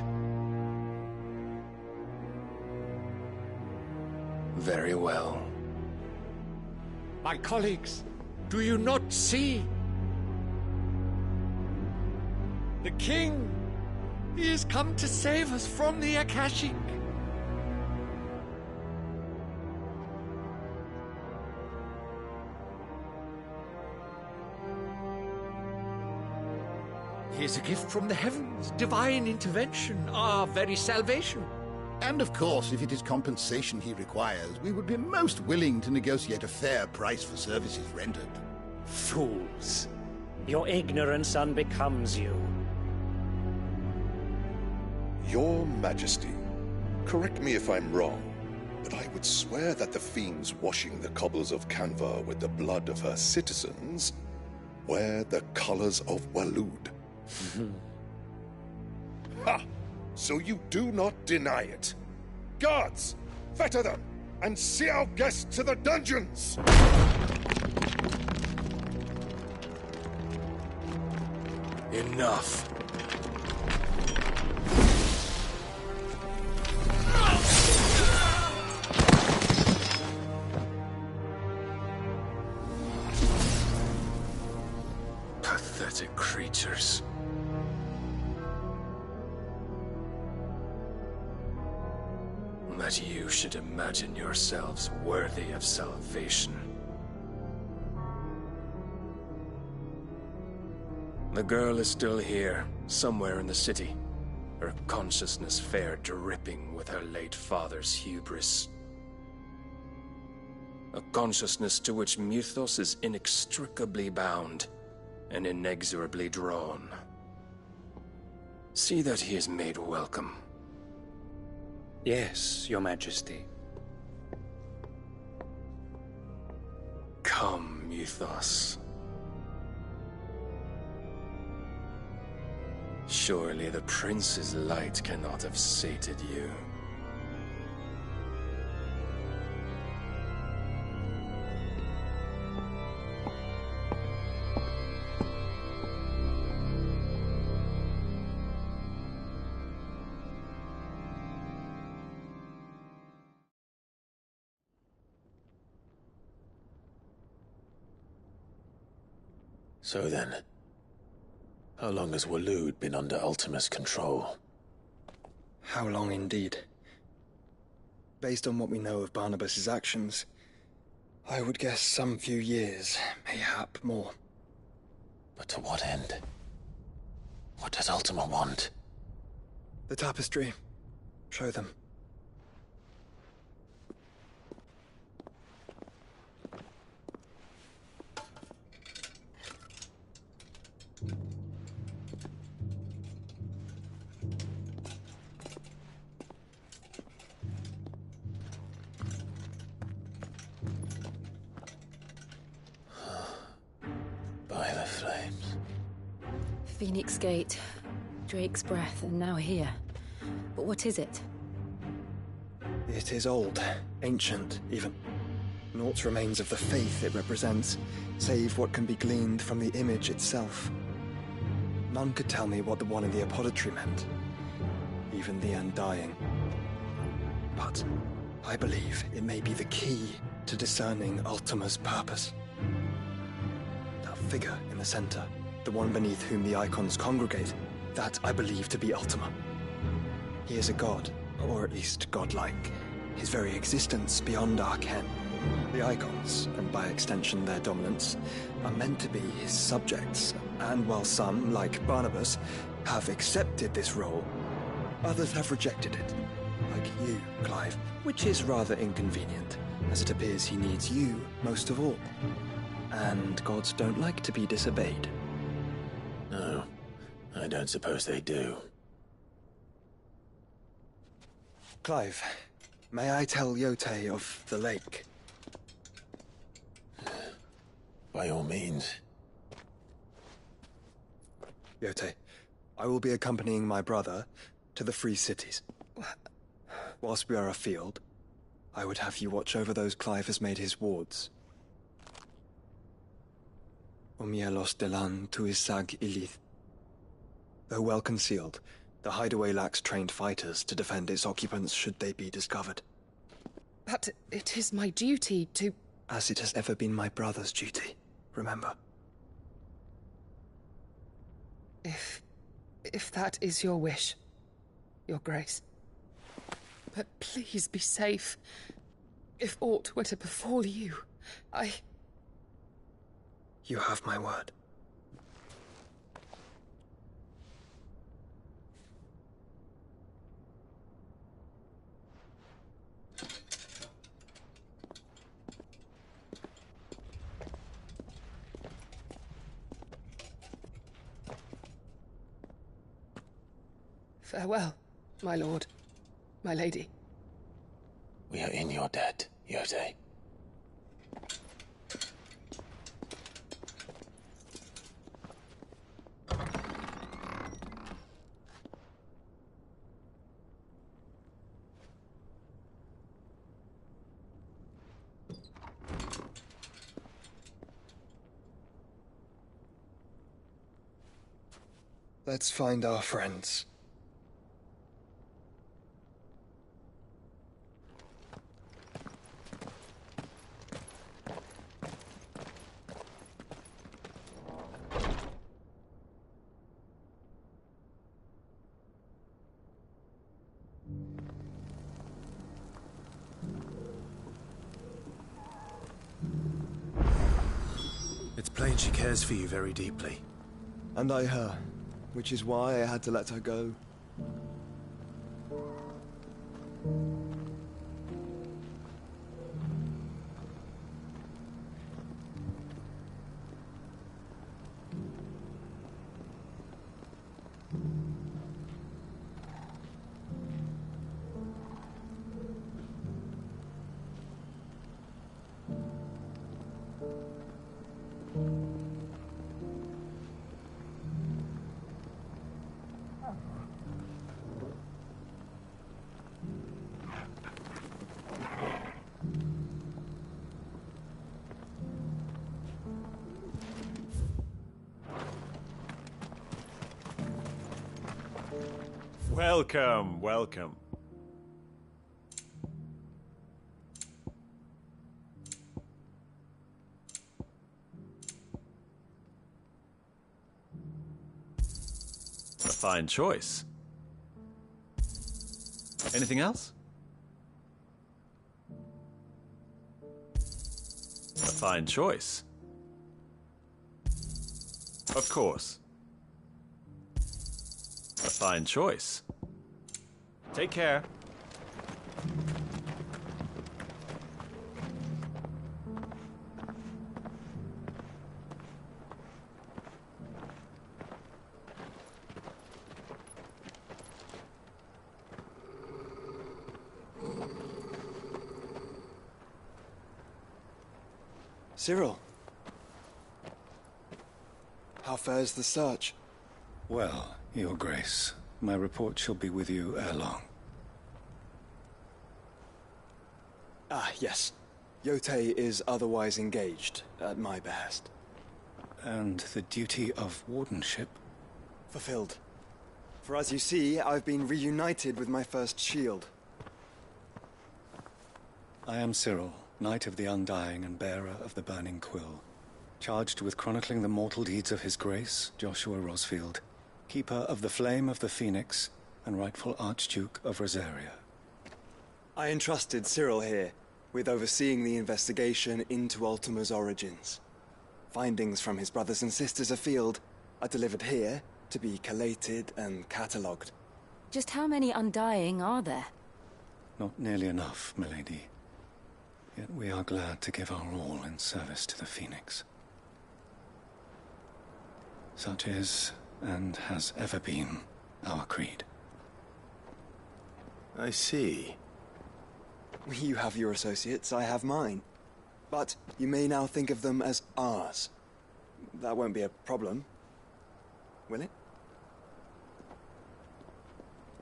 Very well. My colleagues, do you not see? The King! He has come to save us from the Akashic! He is a gift from the heavens, divine intervention, our very salvation. And of course, if it is compensation he requires, we would be most willing to negotiate a fair price for services rendered. Fools! Your ignorance unbecomes you. Your Majesty, correct me if I'm wrong, but I would swear that the fiends washing the cobbles of Canva with the blood of her citizens wear the colors of Waloed. Ha! So you do not deny it. Guards, fetter them, and see our guests to the dungeons! Enough. Pathetic creatures. That you should imagine yourselves worthy of salvation. The girl is still here, somewhere in the city. Her consciousness fair dripping with her late father's hubris. A consciousness to which Mythos is inextricably bound and inexorably drawn. See that he is made welcome. Yes, Your Majesty. Come, Mythos. Surely the Prince's light cannot have sated you. So then, how long has Waloed been under Ultima's control? How long indeed? Based on what we know of Barnabas's actions, I would guess some few years, mayhap more. But to what end? What does Ultima want? The tapestry. Show them. By the flames. Phoenix Gate, Drake's Breath, and now here. But what is it? It is old, ancient, even. Naught remains of the faith it represents, save what can be gleaned from the image itself. None could tell me what the one in the apothecary meant, even the Undying. But I believe it may be the key to discerning Ultima's purpose. That figure in the center, the one beneath whom the icons congregate, that I believe to be Ultima. He is a god, or at least godlike. His very existence beyond our ken. The icons, and by extension their dominance, are meant to be his subjects, and while some, like Barnabas, have accepted this role, others have rejected it. Like you, Clive, which is rather inconvenient, as it appears he needs you most of all. And gods don't like to be disobeyed. No, I don't suppose they do. Clive, may I tell Yote of the lake? By all means. Yote, I will be accompanying my brother to the Free Cities. Whilst we are afield, I would have you watch over those Clive has made his wards. Omielos delan tuisag ilith. Though well concealed, the hideaway lacks trained fighters to defend its occupants should they be discovered. But it is my duty to... As it has ever been my brother's duty, remember. If that is your wish, Your Grace. But please be safe. If aught were to befall you, You have my word. Farewell, my lord, my lady. We are in your debt, Yote. Let's find our friends. It's plain she cares for you very deeply. And I her, which is why I had to let her go. Welcome, welcome. fine choice. Anything else? A fine choice. Of course. A fine choice. Take care. Cyril. How fares the search? Well, Your Grace, my report shall be with you ere long. Ah, yes. Yotei is otherwise engaged, at my behest. And the duty of wardenship? Fulfilled. For as you see, I've been reunited with my first shield. I am Cyril, Knight of the Undying and bearer of the Burning Quill, charged with chronicling the mortal deeds of His Grace, Joshua Rosfield, Keeper of the Flame of the Phoenix, and rightful Archduke of Rosaria. I entrusted Cyril here with overseeing the investigation into Ultima's origins. Findings from his brothers and sisters afield are delivered here to be collated and catalogued. Just how many Undying are there? Not nearly enough, milady. Yet we are glad to give our all in service to the Phoenix. Such is, and has ever been, our creed. I see. You have your associates, I have mine. But you may now think of them as ours. That won't be a problem, will it?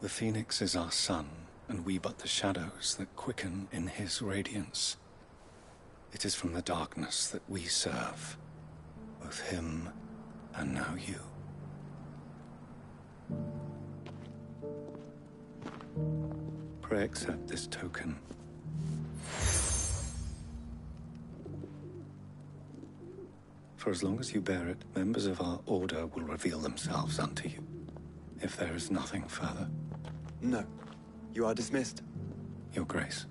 The Phoenix is our sun, and we but the shadows that quicken in his radiance. It is from the darkness that we serve, both him and now you. Pray accept this token. For as long as you bear it, members of our order will reveal themselves unto you, if there is nothing further. No. You are dismissed. Your Grace.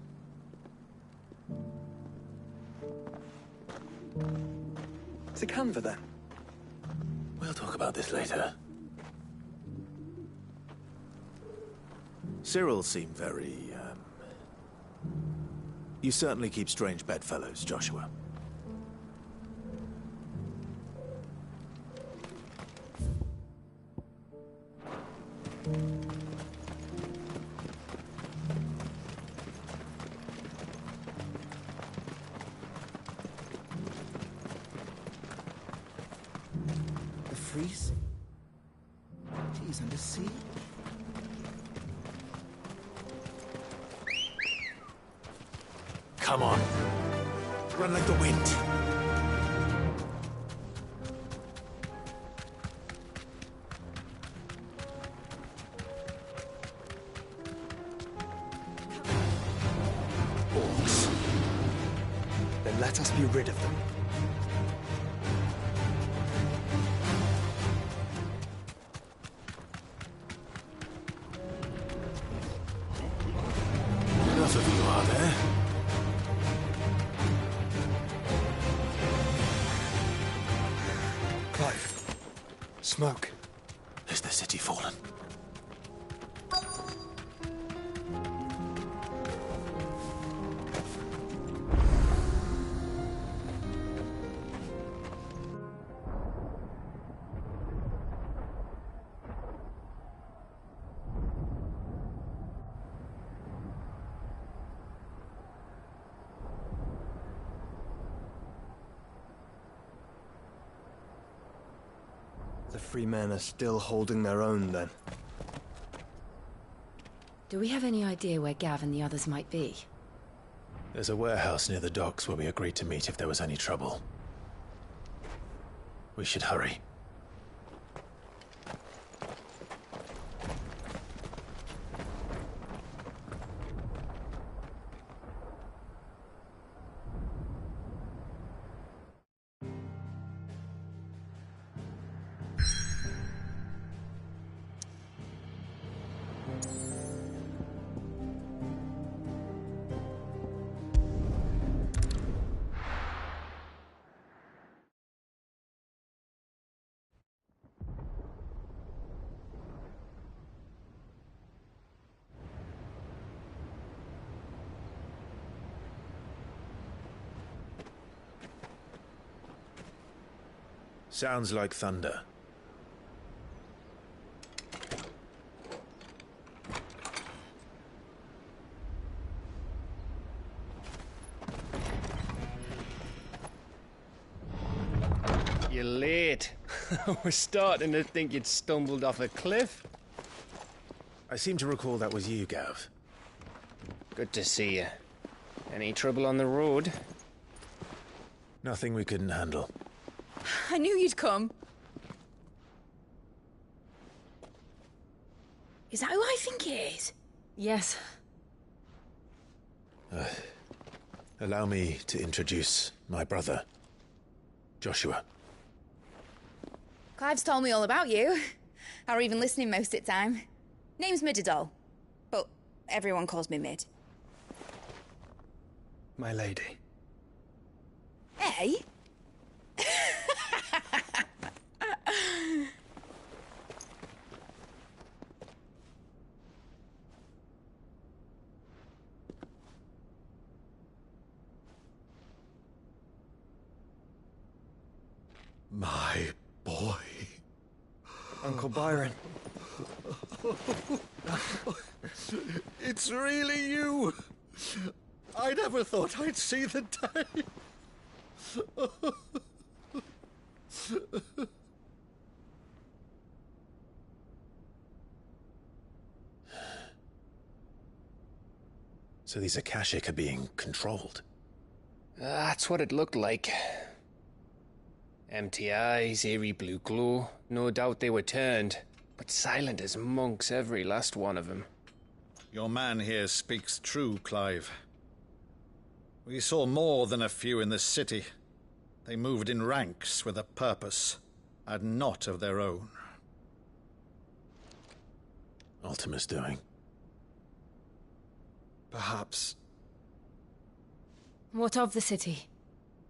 To Canva, then. We'll talk about this later. Cyril seemed very, You certainly keep strange bedfellows, Joshua. The freeze? He's under sea? Come on. Run like the wind. Orcs. Then let us be rid of them. Enough of you, are there? Clive. Smoke. Is the city fallen? The free men are still holding their own, then. Do we have any idea where Gav and the others might be? There's a warehouse near the docks where we agreed to meet if there was any trouble. We should hurry. Sounds like thunder. You're late. We're starting to think you'd stumbled off a cliff. I seem to recall that was you, Gav. Good to see you. Any trouble on the road? Nothing we couldn't handle. I knew you'd come. Is that who I think it is? Yes. Allow me to introduce my brother, Joshua. Clive's told me all about you. Or even listening most of the time. Name's Midadol, but everyone calls me Mid. My lady. Hey? My boy. Uncle Byron. It's really you. I never thought I'd see the day. So these Akashic are being controlled? That's what it looked like. Empty eyes, eerie blue glow. No doubt they were turned, but silent as monks, every last one of them. Your man here speaks true, Clive. We saw more than a few in this city. They moved in ranks with a purpose, and not of their own. Ultima's doing. Perhaps. What of the city?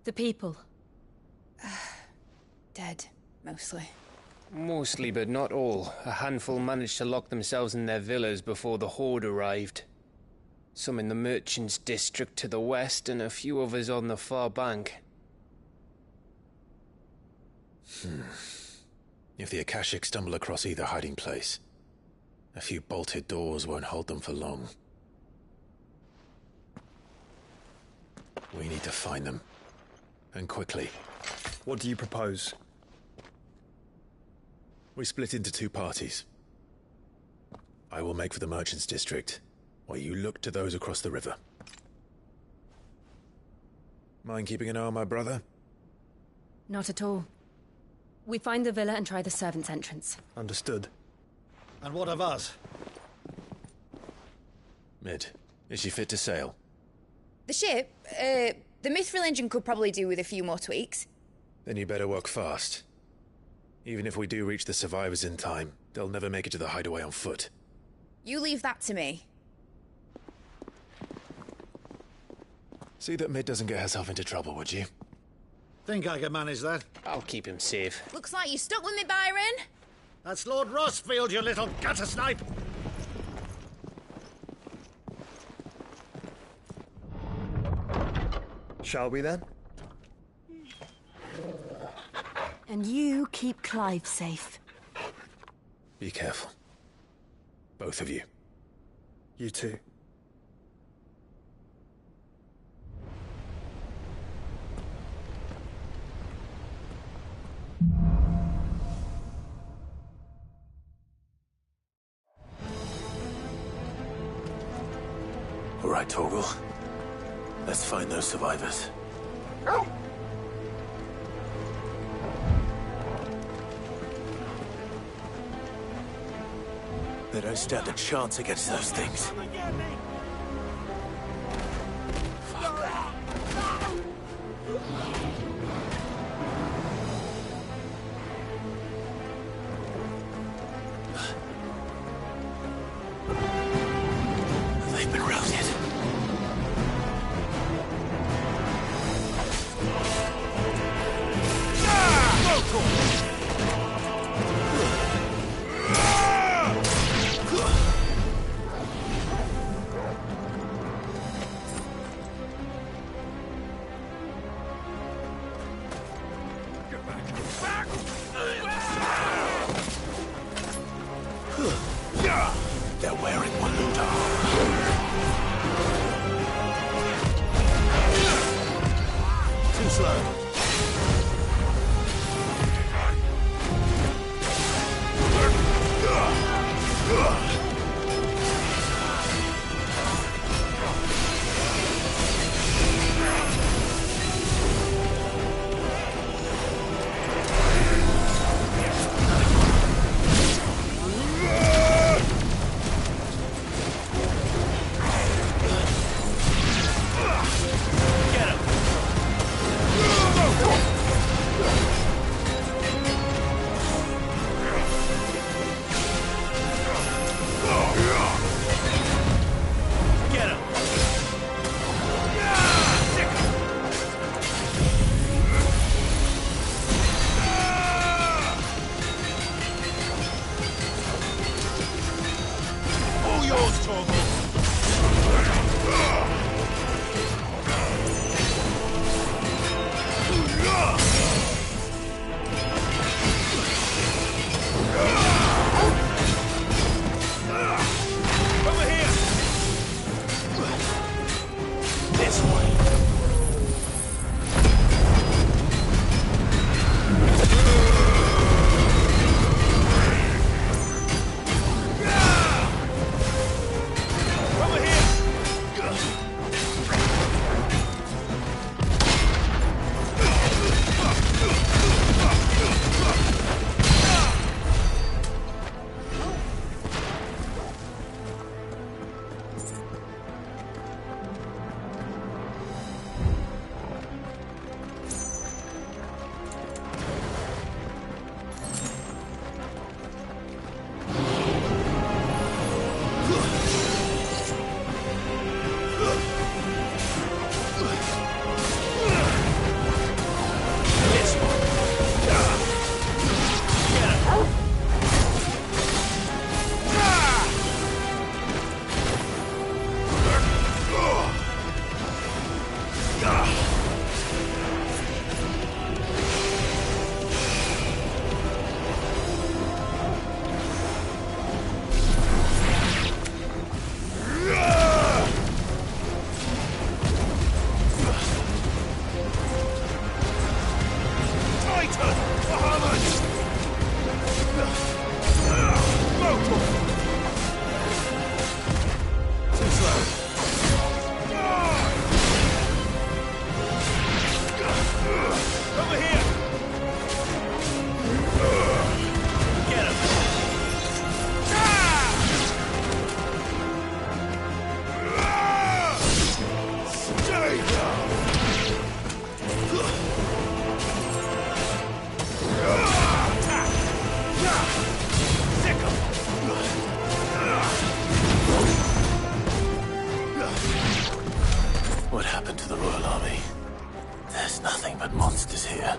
The people? Dead, mostly. Mostly, but not all. A handful managed to lock themselves in their villas before the Horde arrived. Some in the Merchants' District to the west, and a few others on the far bank. If the Akashic stumble across either hiding place, a few bolted doors won't hold them for long. We need to find them. And quickly. What do you propose? We split into two parties. I will make for the Merchants' District, while you look to those across the river. Mind keeping an eye on my brother? Not at all. We find the villa and try the servants' entrance. Understood. And what of us? Mid, is she fit to sail? The ship, the Mithril engine could probably do with a few more tweaks. Then you better work fast. Even if we do reach the survivors in time, they'll never make it to the hideaway on foot. You leave that to me. See that Mid doesn't get herself into trouble, would you? Think I can manage that? I'll keep him safe. Looks like you stuck with me, Byron. That's Lord Rossfield, you little gutter snipe! Shall we then? And you keep Clive safe. Be careful. Both of you. You too. All right, Torgal. Let's find those survivors. They don't stand a chance against those things. Fuck. They're wearing Waluta. Too slow. What happened to the Royal Army? There's nothing but monsters here.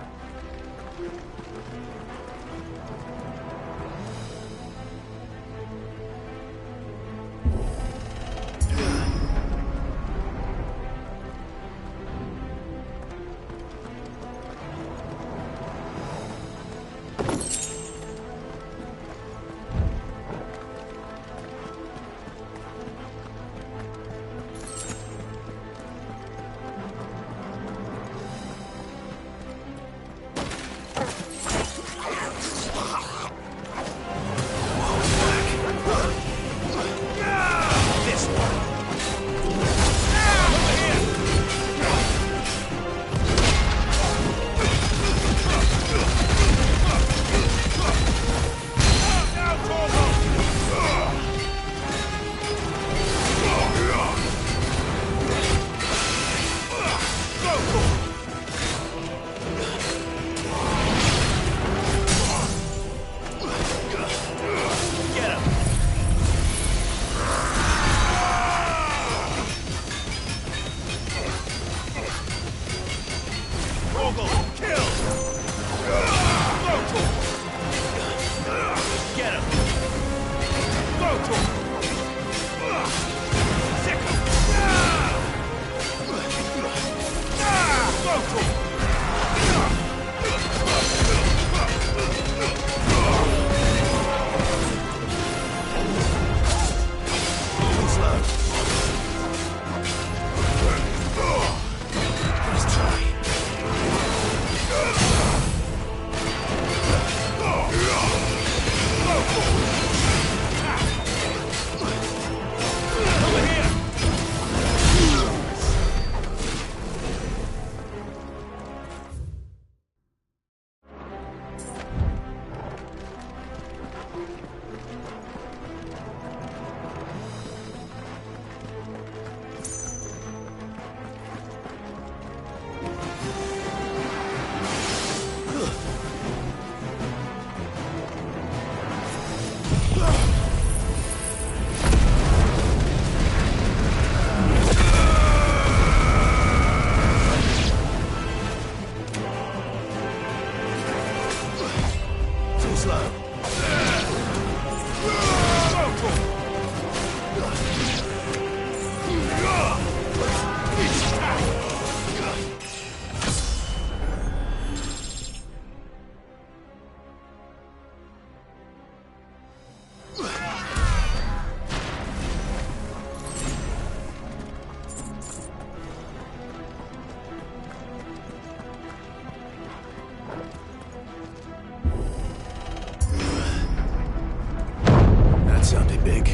sounded big.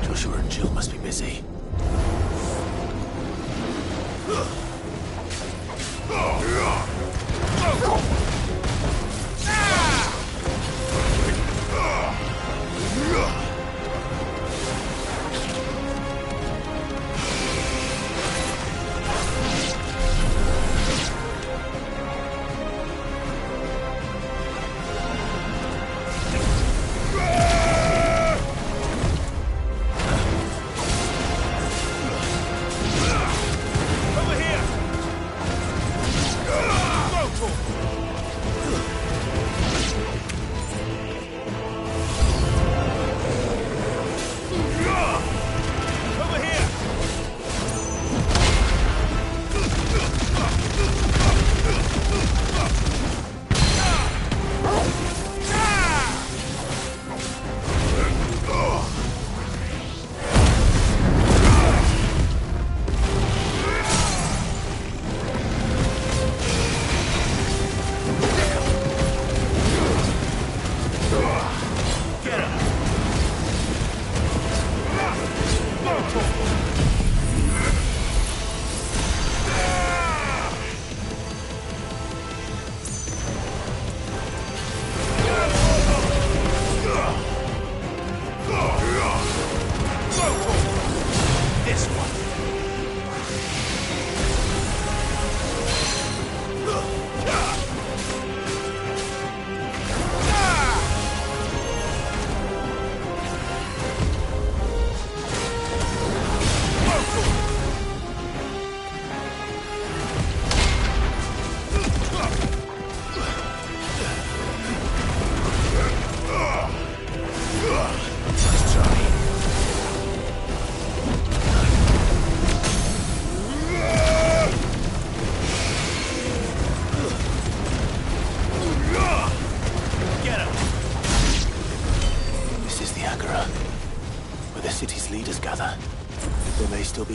Joshua and Jill must be busy.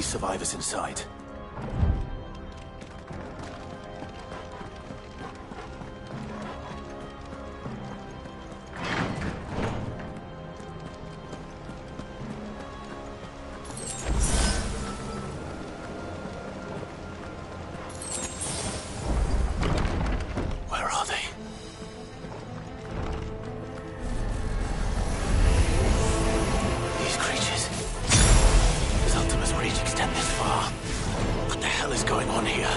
Survivors inside. Where are they? These creatures. Does Ultima's reach extend this far? What the hell is going on here?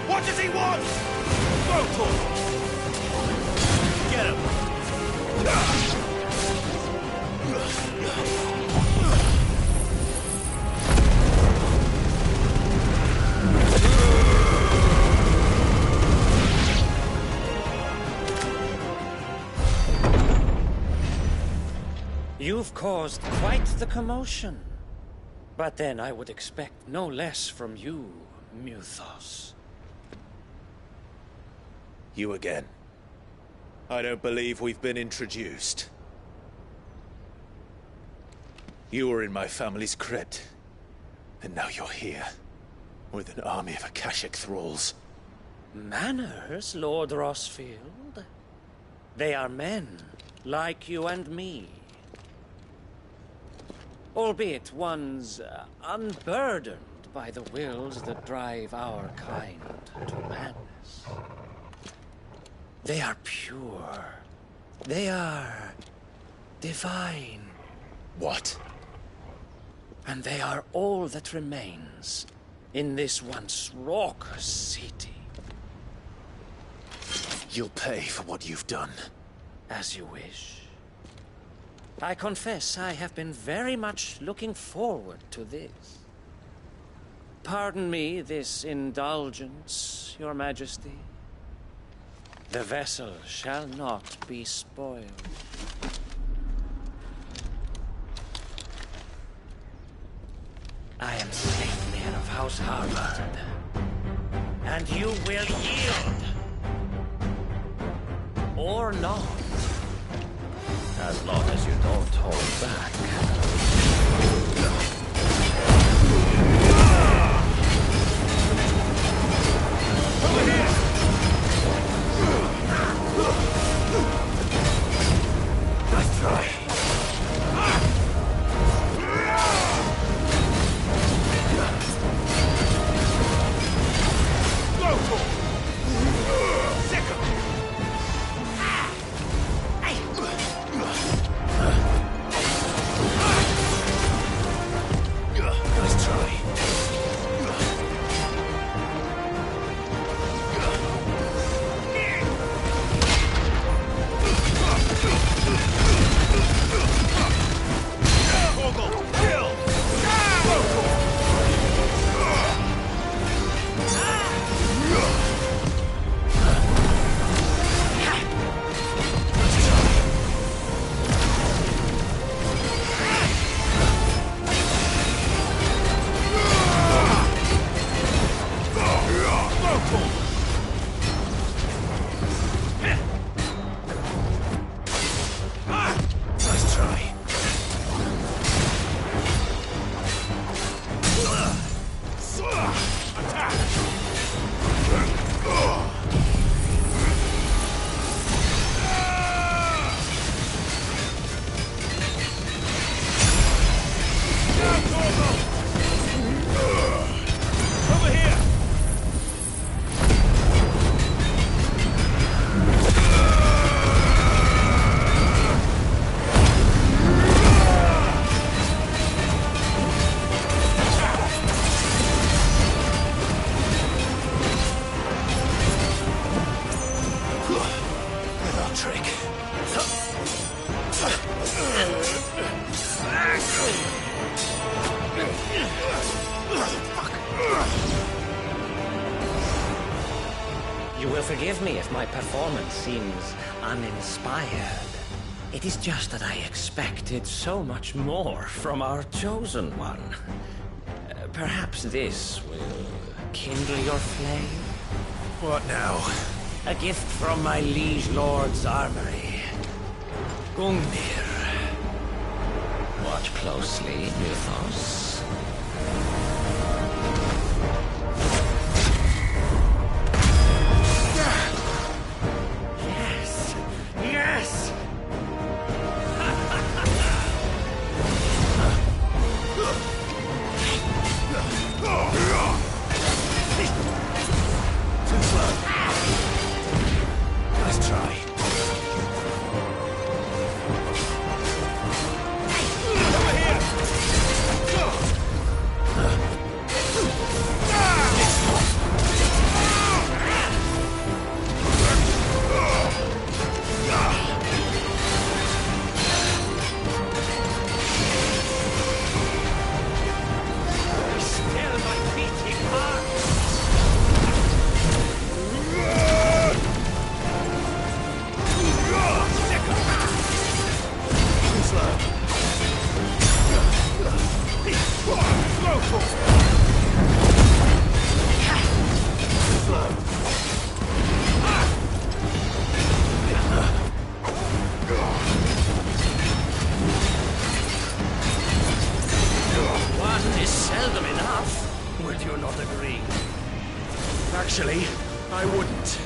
What does he want? Go for it! Get him! You've caused quite the commotion. But then I would expect no less from you, Muthos. You again. I don't believe we've been introduced. You were in my family's crypt, and now you're here, with an army of Akashic thralls. Manners, Lord Rosfield? They are men, like you and me. Albeit one's unburdened by the wills that drive our kind to madness. They are pure. They are divine. What? And they are all that remains in this once raucous city. You'll pay for what you've done. As you wish. I confess I have been very much looking forward to this. Pardon me this indulgence, Your Majesty. The vessel shall not be spoiled. I am Sleipnir of House Harvard, and you will yield. Or not. As long as you don't hold back. Over here! Nice try. Go for it! Second! Nice try. You will forgive me if my performance seems uninspired. It is just that I expected so much more from our chosen one. Perhaps this will kindle your flame? What now? A gift from my liege lord's armory. Gungnir. Watch closely, Mythos. Yes! Yes! Too slow. Nice try. Over here! Still my beating heart! Too slow. Slow pull. Too slow. One is seldom enough. Would you not agree? Actually, I wouldn't.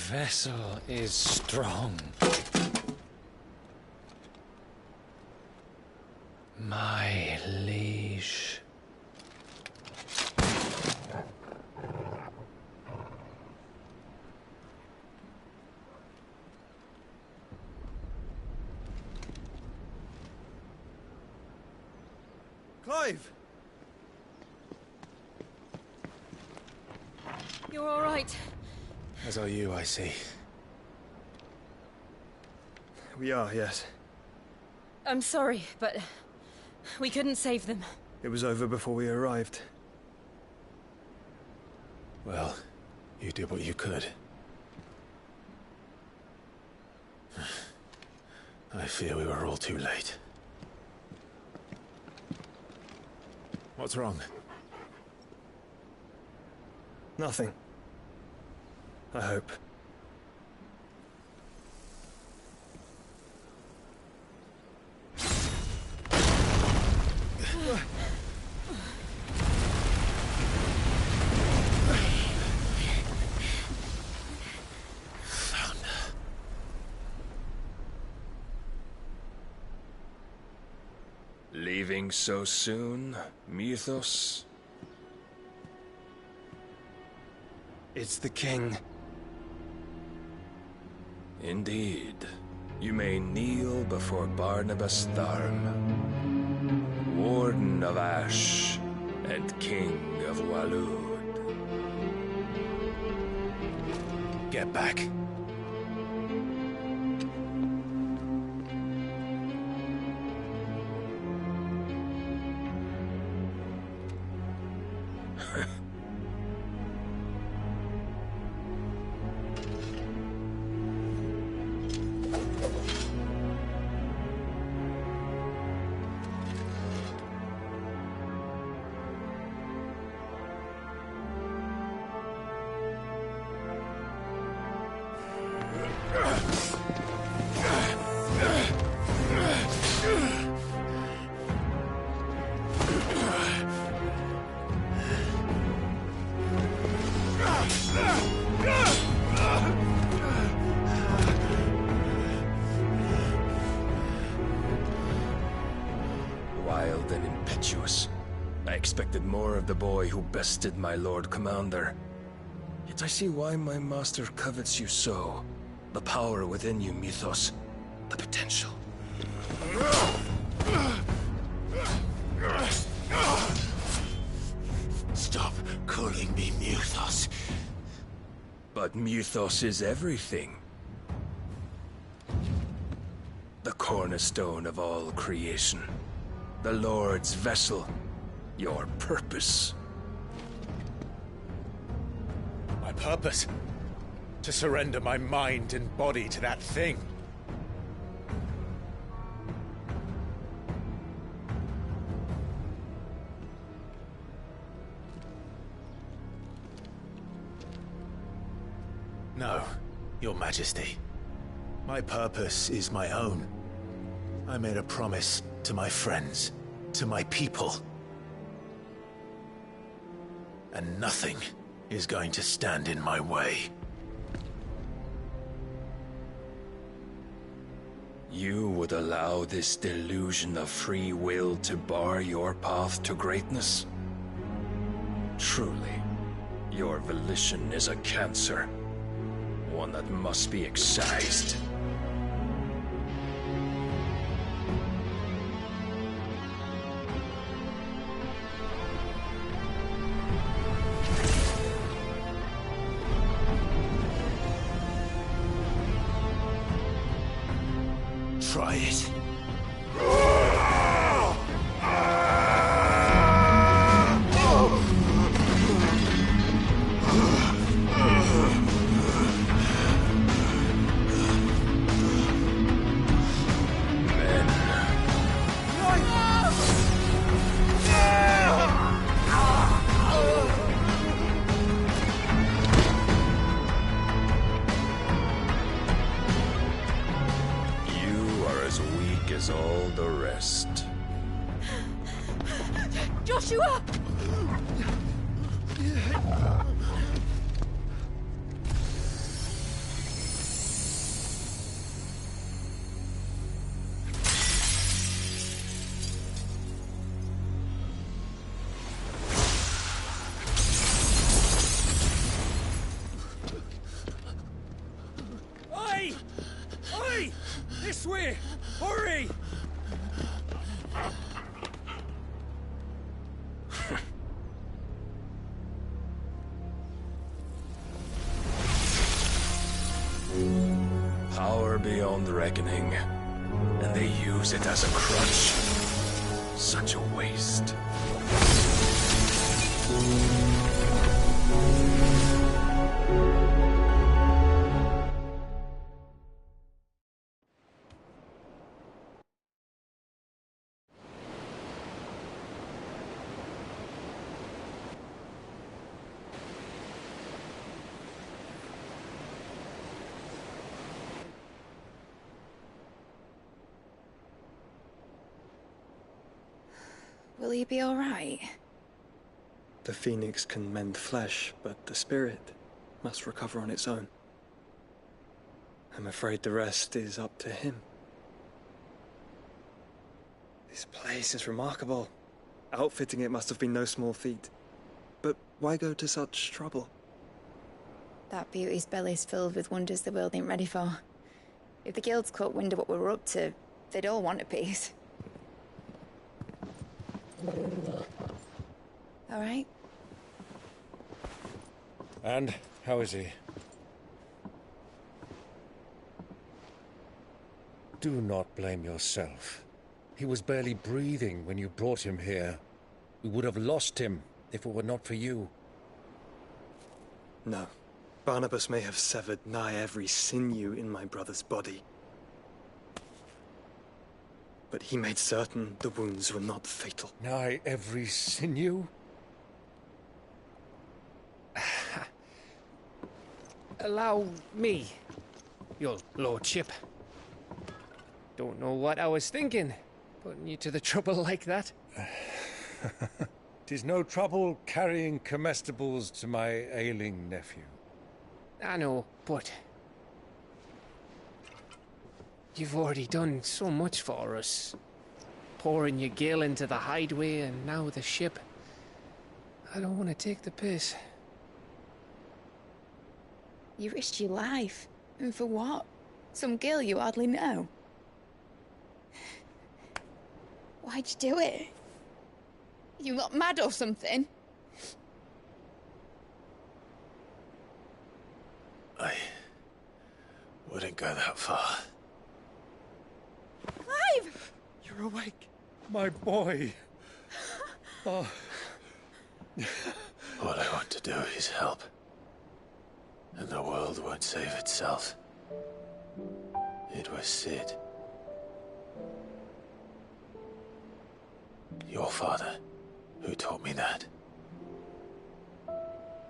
vessel is strong. My liege. Clive! You're all right. As are you, I see. We are, yes. I'm sorry, but we couldn't save them. It was over before we arrived. Well, you did what you could. I fear we were all too late. What's wrong? Nothing. I hope. Leaving so soon, Mythos? It's the king. Indeed. You may kneel before Barnabas Tharm, Warden of Ash and King of Walud. Get back. Wild and impetuous. I expected more of the boy who bested my Lord Commander. Yet I see why my master covets you so. The power within you, Mythos. The potential. Stop calling me Mythos. But Mythos is everything. The cornerstone of all creation. The Lord's vessel. Your purpose. My purpose? To surrender my mind and body to that thing. No, Your Majesty. My purpose is my own. I made a promise to my friends, to my people. And nothing is going to stand in my way. You would allow this delusion of free will to bar your path to greatness? Truly, your volition is a cancer. One that must be excised. Try it. As all the rest. Joshua! This way! Hurry! Power beyond reckoning, and they use it as a crutch. Such a waste. Will he be all right? The phoenix can mend flesh, but the spirit must recover on its own. I'm afraid the rest is up to him. This place is remarkable. Outfitting it must have been no small feat. But why go to such trouble? That beauty's belly's filled with wonders the world ain't ready for. If the guilds caught wind of what we were up to, they'd all want a piece. All right? And how is he? Do not blame yourself. He was barely breathing when you brought him here. We would have lost him if it were not for you. No. Barnabas may have severed nigh every sinew in my brother's body. But he made certain the wounds were not fatal. Nigh every sinew? Allow me, your lordship. Don't know what I was thinking, putting you to the trouble like that. 'Tis no trouble carrying comestibles to my ailing nephew. I know, but you've already done so much for us. Pouring your gale into the hideaway and now the ship. I don't want to take the piss. You risked your life. And for what? Some girl you hardly know. Why'd you do it? You not mad or something? I wouldn't go that far. Clive! You're awake, my boy. Oh. All I want to do is help. And the world won't save itself. It was Sid. Your father, who taught me that.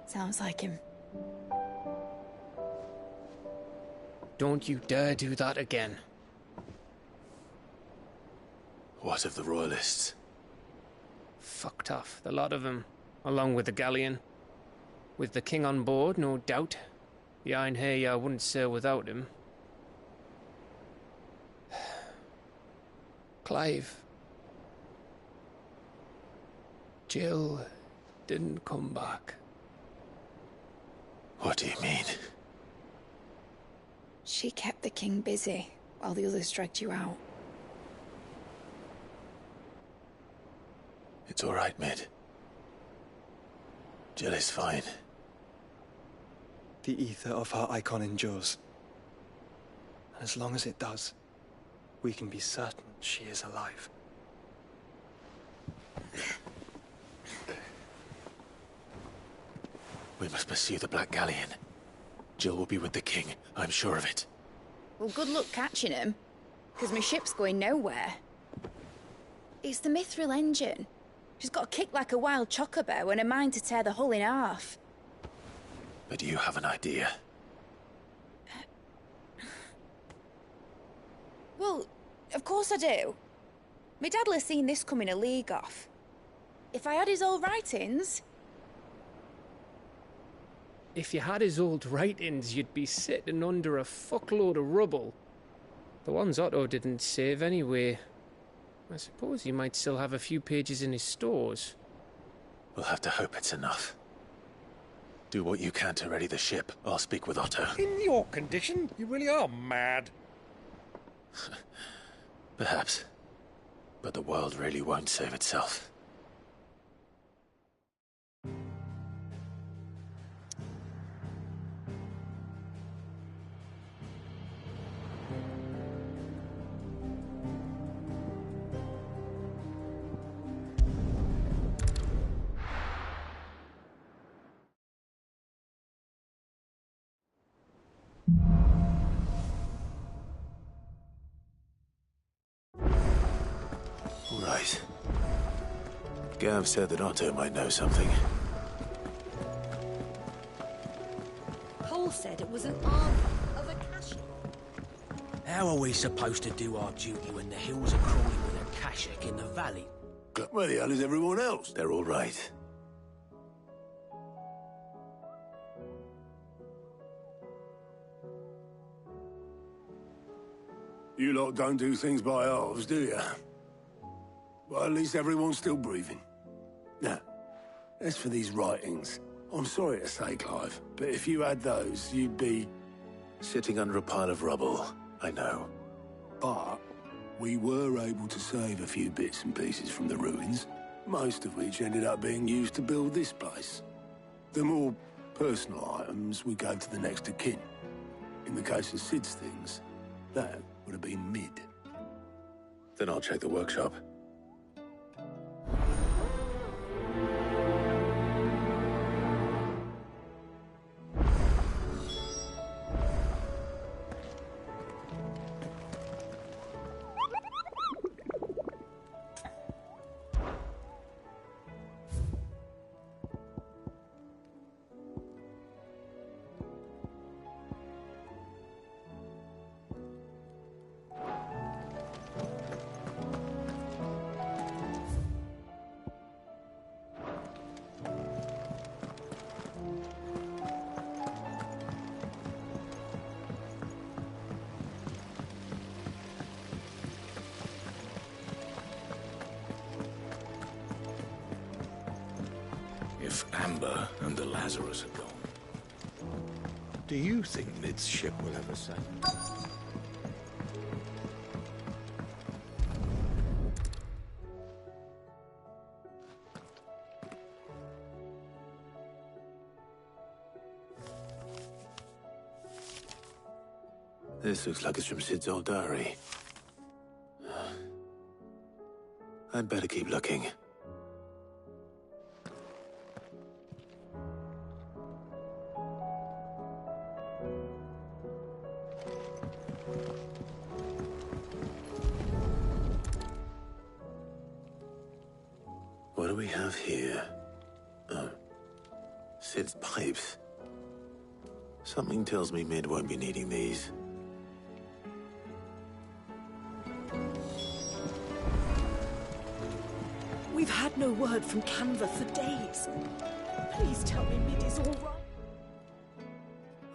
Sounds like him. Don't you dare do that again. What of the Royalists? Fucked off, the lot of them, along with the galleon. With the king on board, no doubt. The Iron Hair wouldn't sail without him. Clive. Jill didn't come back. What do you mean? She kept the king busy while the others dragged you out. It's all right, Mid. Jill is fine. The ether of her icon endures. And as long as it does, we can be certain she is alive. We must pursue the Black Galleon. Jill will be with the king, I'm sure of it. Well, good luck catching him, because my ship's going nowhere. It's the Mithril engine. She's got a kick like a wild chocobo and a mind to tear the hull in half. But do you have an idea? Well, of course I do. My dad'll have seen this coming a league off. If I had his old writings... If you had his old writings, you'd be sitting under a fuckload of rubble. The ones Otto didn't save anyway. I suppose he might still have a few pages in his stores. We'll have to hope it's enough. Do what you can to ready the ship. I'll speak with Otto. In your condition, you really are mad. Perhaps. But the world really won't save itself. Right. Gav said that Otto might know something. Paul said it was an army of Akashic. How are we supposed to do our duty when the hills are crawling with Akashic in the valley? Where the hell is everyone else? They're all right. You lot don't do things by halves, do you? Well, at least everyone's still breathing. Now, as for these writings, I'm sorry to say, Clive, but if you had those, you'd be... Sitting under a pile of rubble, I know. But we were able to save a few bits and pieces from the ruins, most of which ended up being used to build this place. The more personal items we gave to the next of kin. In the case of Sid's things, that would have been mid. Then I'll check the workshop. If Amber and the Lazarus are gone, do you think Mid's ship will ever sail? This looks like it's from Sid's old diary. I'd better keep looking. What do we have here? Oh. Sid's pipes. Something tells me Mid won't be needing these. We've had no word from Canva for days. Please tell me Mid is all right.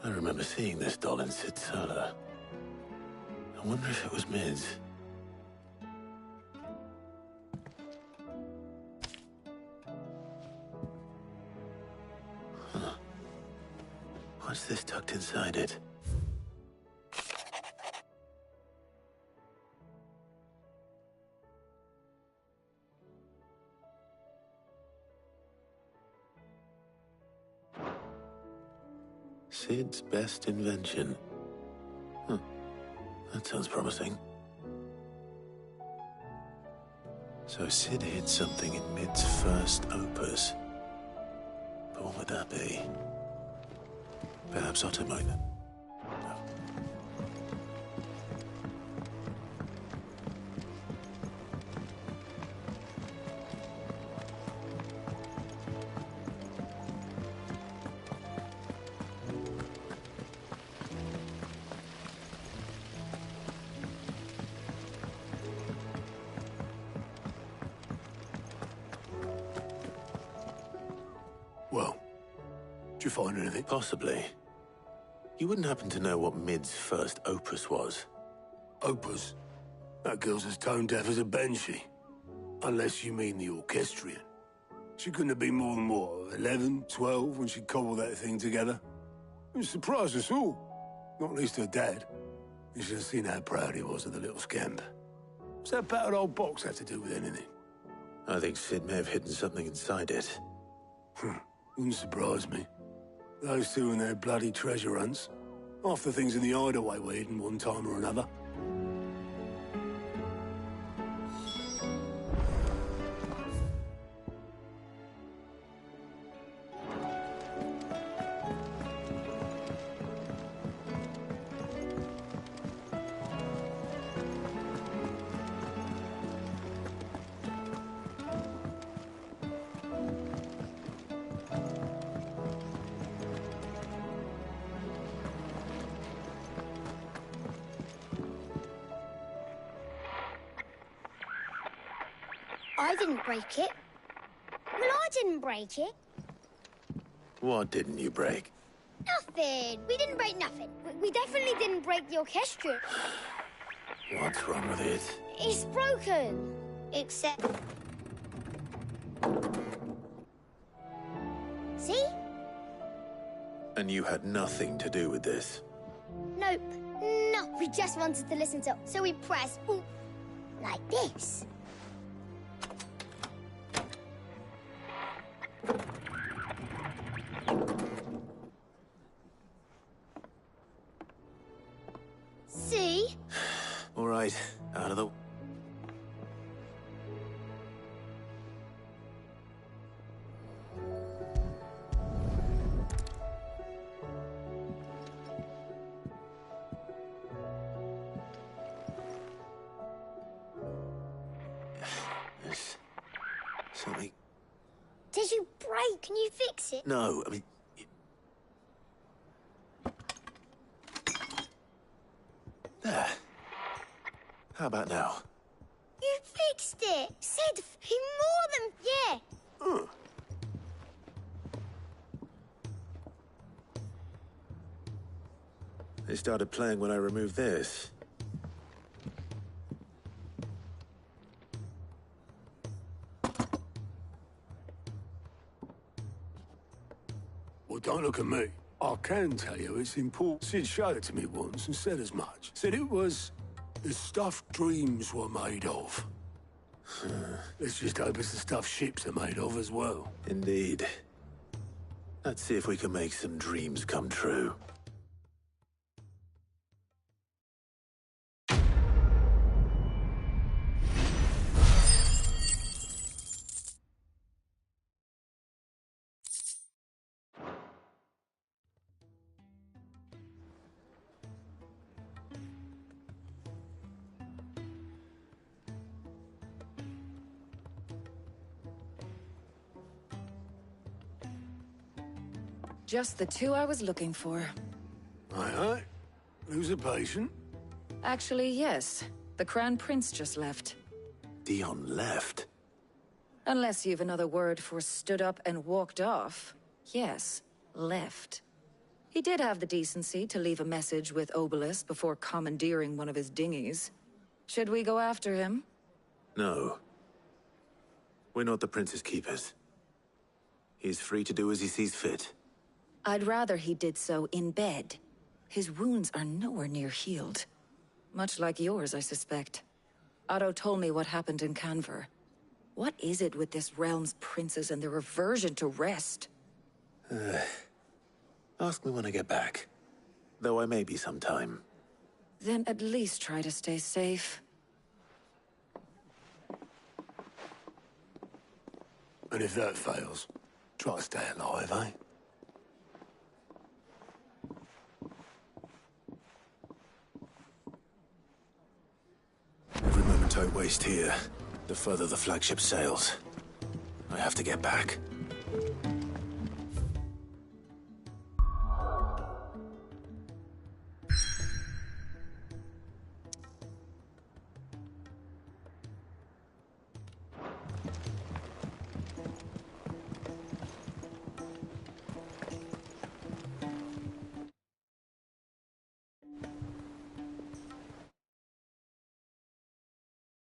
I remember seeing this doll in Sid's cellar. I wonder if it was Mid's. Huh. What's this tucked inside it? Sid's best invention. Huh. That sounds promising. So Sid hid something in Mid's first opus. But what would that be? Perhaps Otto might know. Well, did you find anything? Possibly. You wouldn't happen to know what Mid's first opus was? Opus? That girl's as tone deaf as a banshee. Unless you mean the orchestrion. She couldn't have been more than, what, 11, 12 when she cobbled that thing together? It surprised us all. Not least her dad. You should have seen how proud he was of the little scamp. What's that battered old box have to do with anything? I think Sid may have hidden something inside it. Wouldn't surprise me. Those two and their bloody treasure hunts. Half the things in the hideaway were hidden one time or another. I didn't break it. Well, I didn't break it. What didn't you break? Nothing. We didn't break nothing. We definitely didn't break the orchestra. What's wrong with it? It's broken. Except... See? And you had nothing to do with this? Nope. No, we just wanted to listen to... So we press... Ooh, like this. See? All right, out of the... There's something... Did you break? Can you fix it? No, I mean... There. How about now? You fixed it. Sid, he more than... Yeah. They started playing when I removed this. Well, don't look at me. I can tell you it's important. Sid showed it to me once and said as much. Said it was the stuff dreams were made of. Let's just hope it's the stuff ships are made of as well. Indeed. Let's see if we can make some dreams come true. Just the two I was looking for. Aye, aye. Who's a patient? Actually, yes. The Crown Prince just left. Dion left? Unless you've another word for stood up and walked off. Yes, left. He did have the decency to leave a message with Obelisk before commandeering one of his dinghies. Should we go after him? No. We're not the Prince's keepers. He's free to do as he sees fit. I'd rather he did so in bed. His wounds are nowhere near healed. Much like yours, I suspect. Otto told me what happened in Canver. What is it with this realm's princes and their aversion to rest? Ask me when I get back. Though I may be sometime. Then at least try to stay safe. And if that fails, try to stay alive, eh? Every moment I waste here, the further the flagship sails. I have to get back.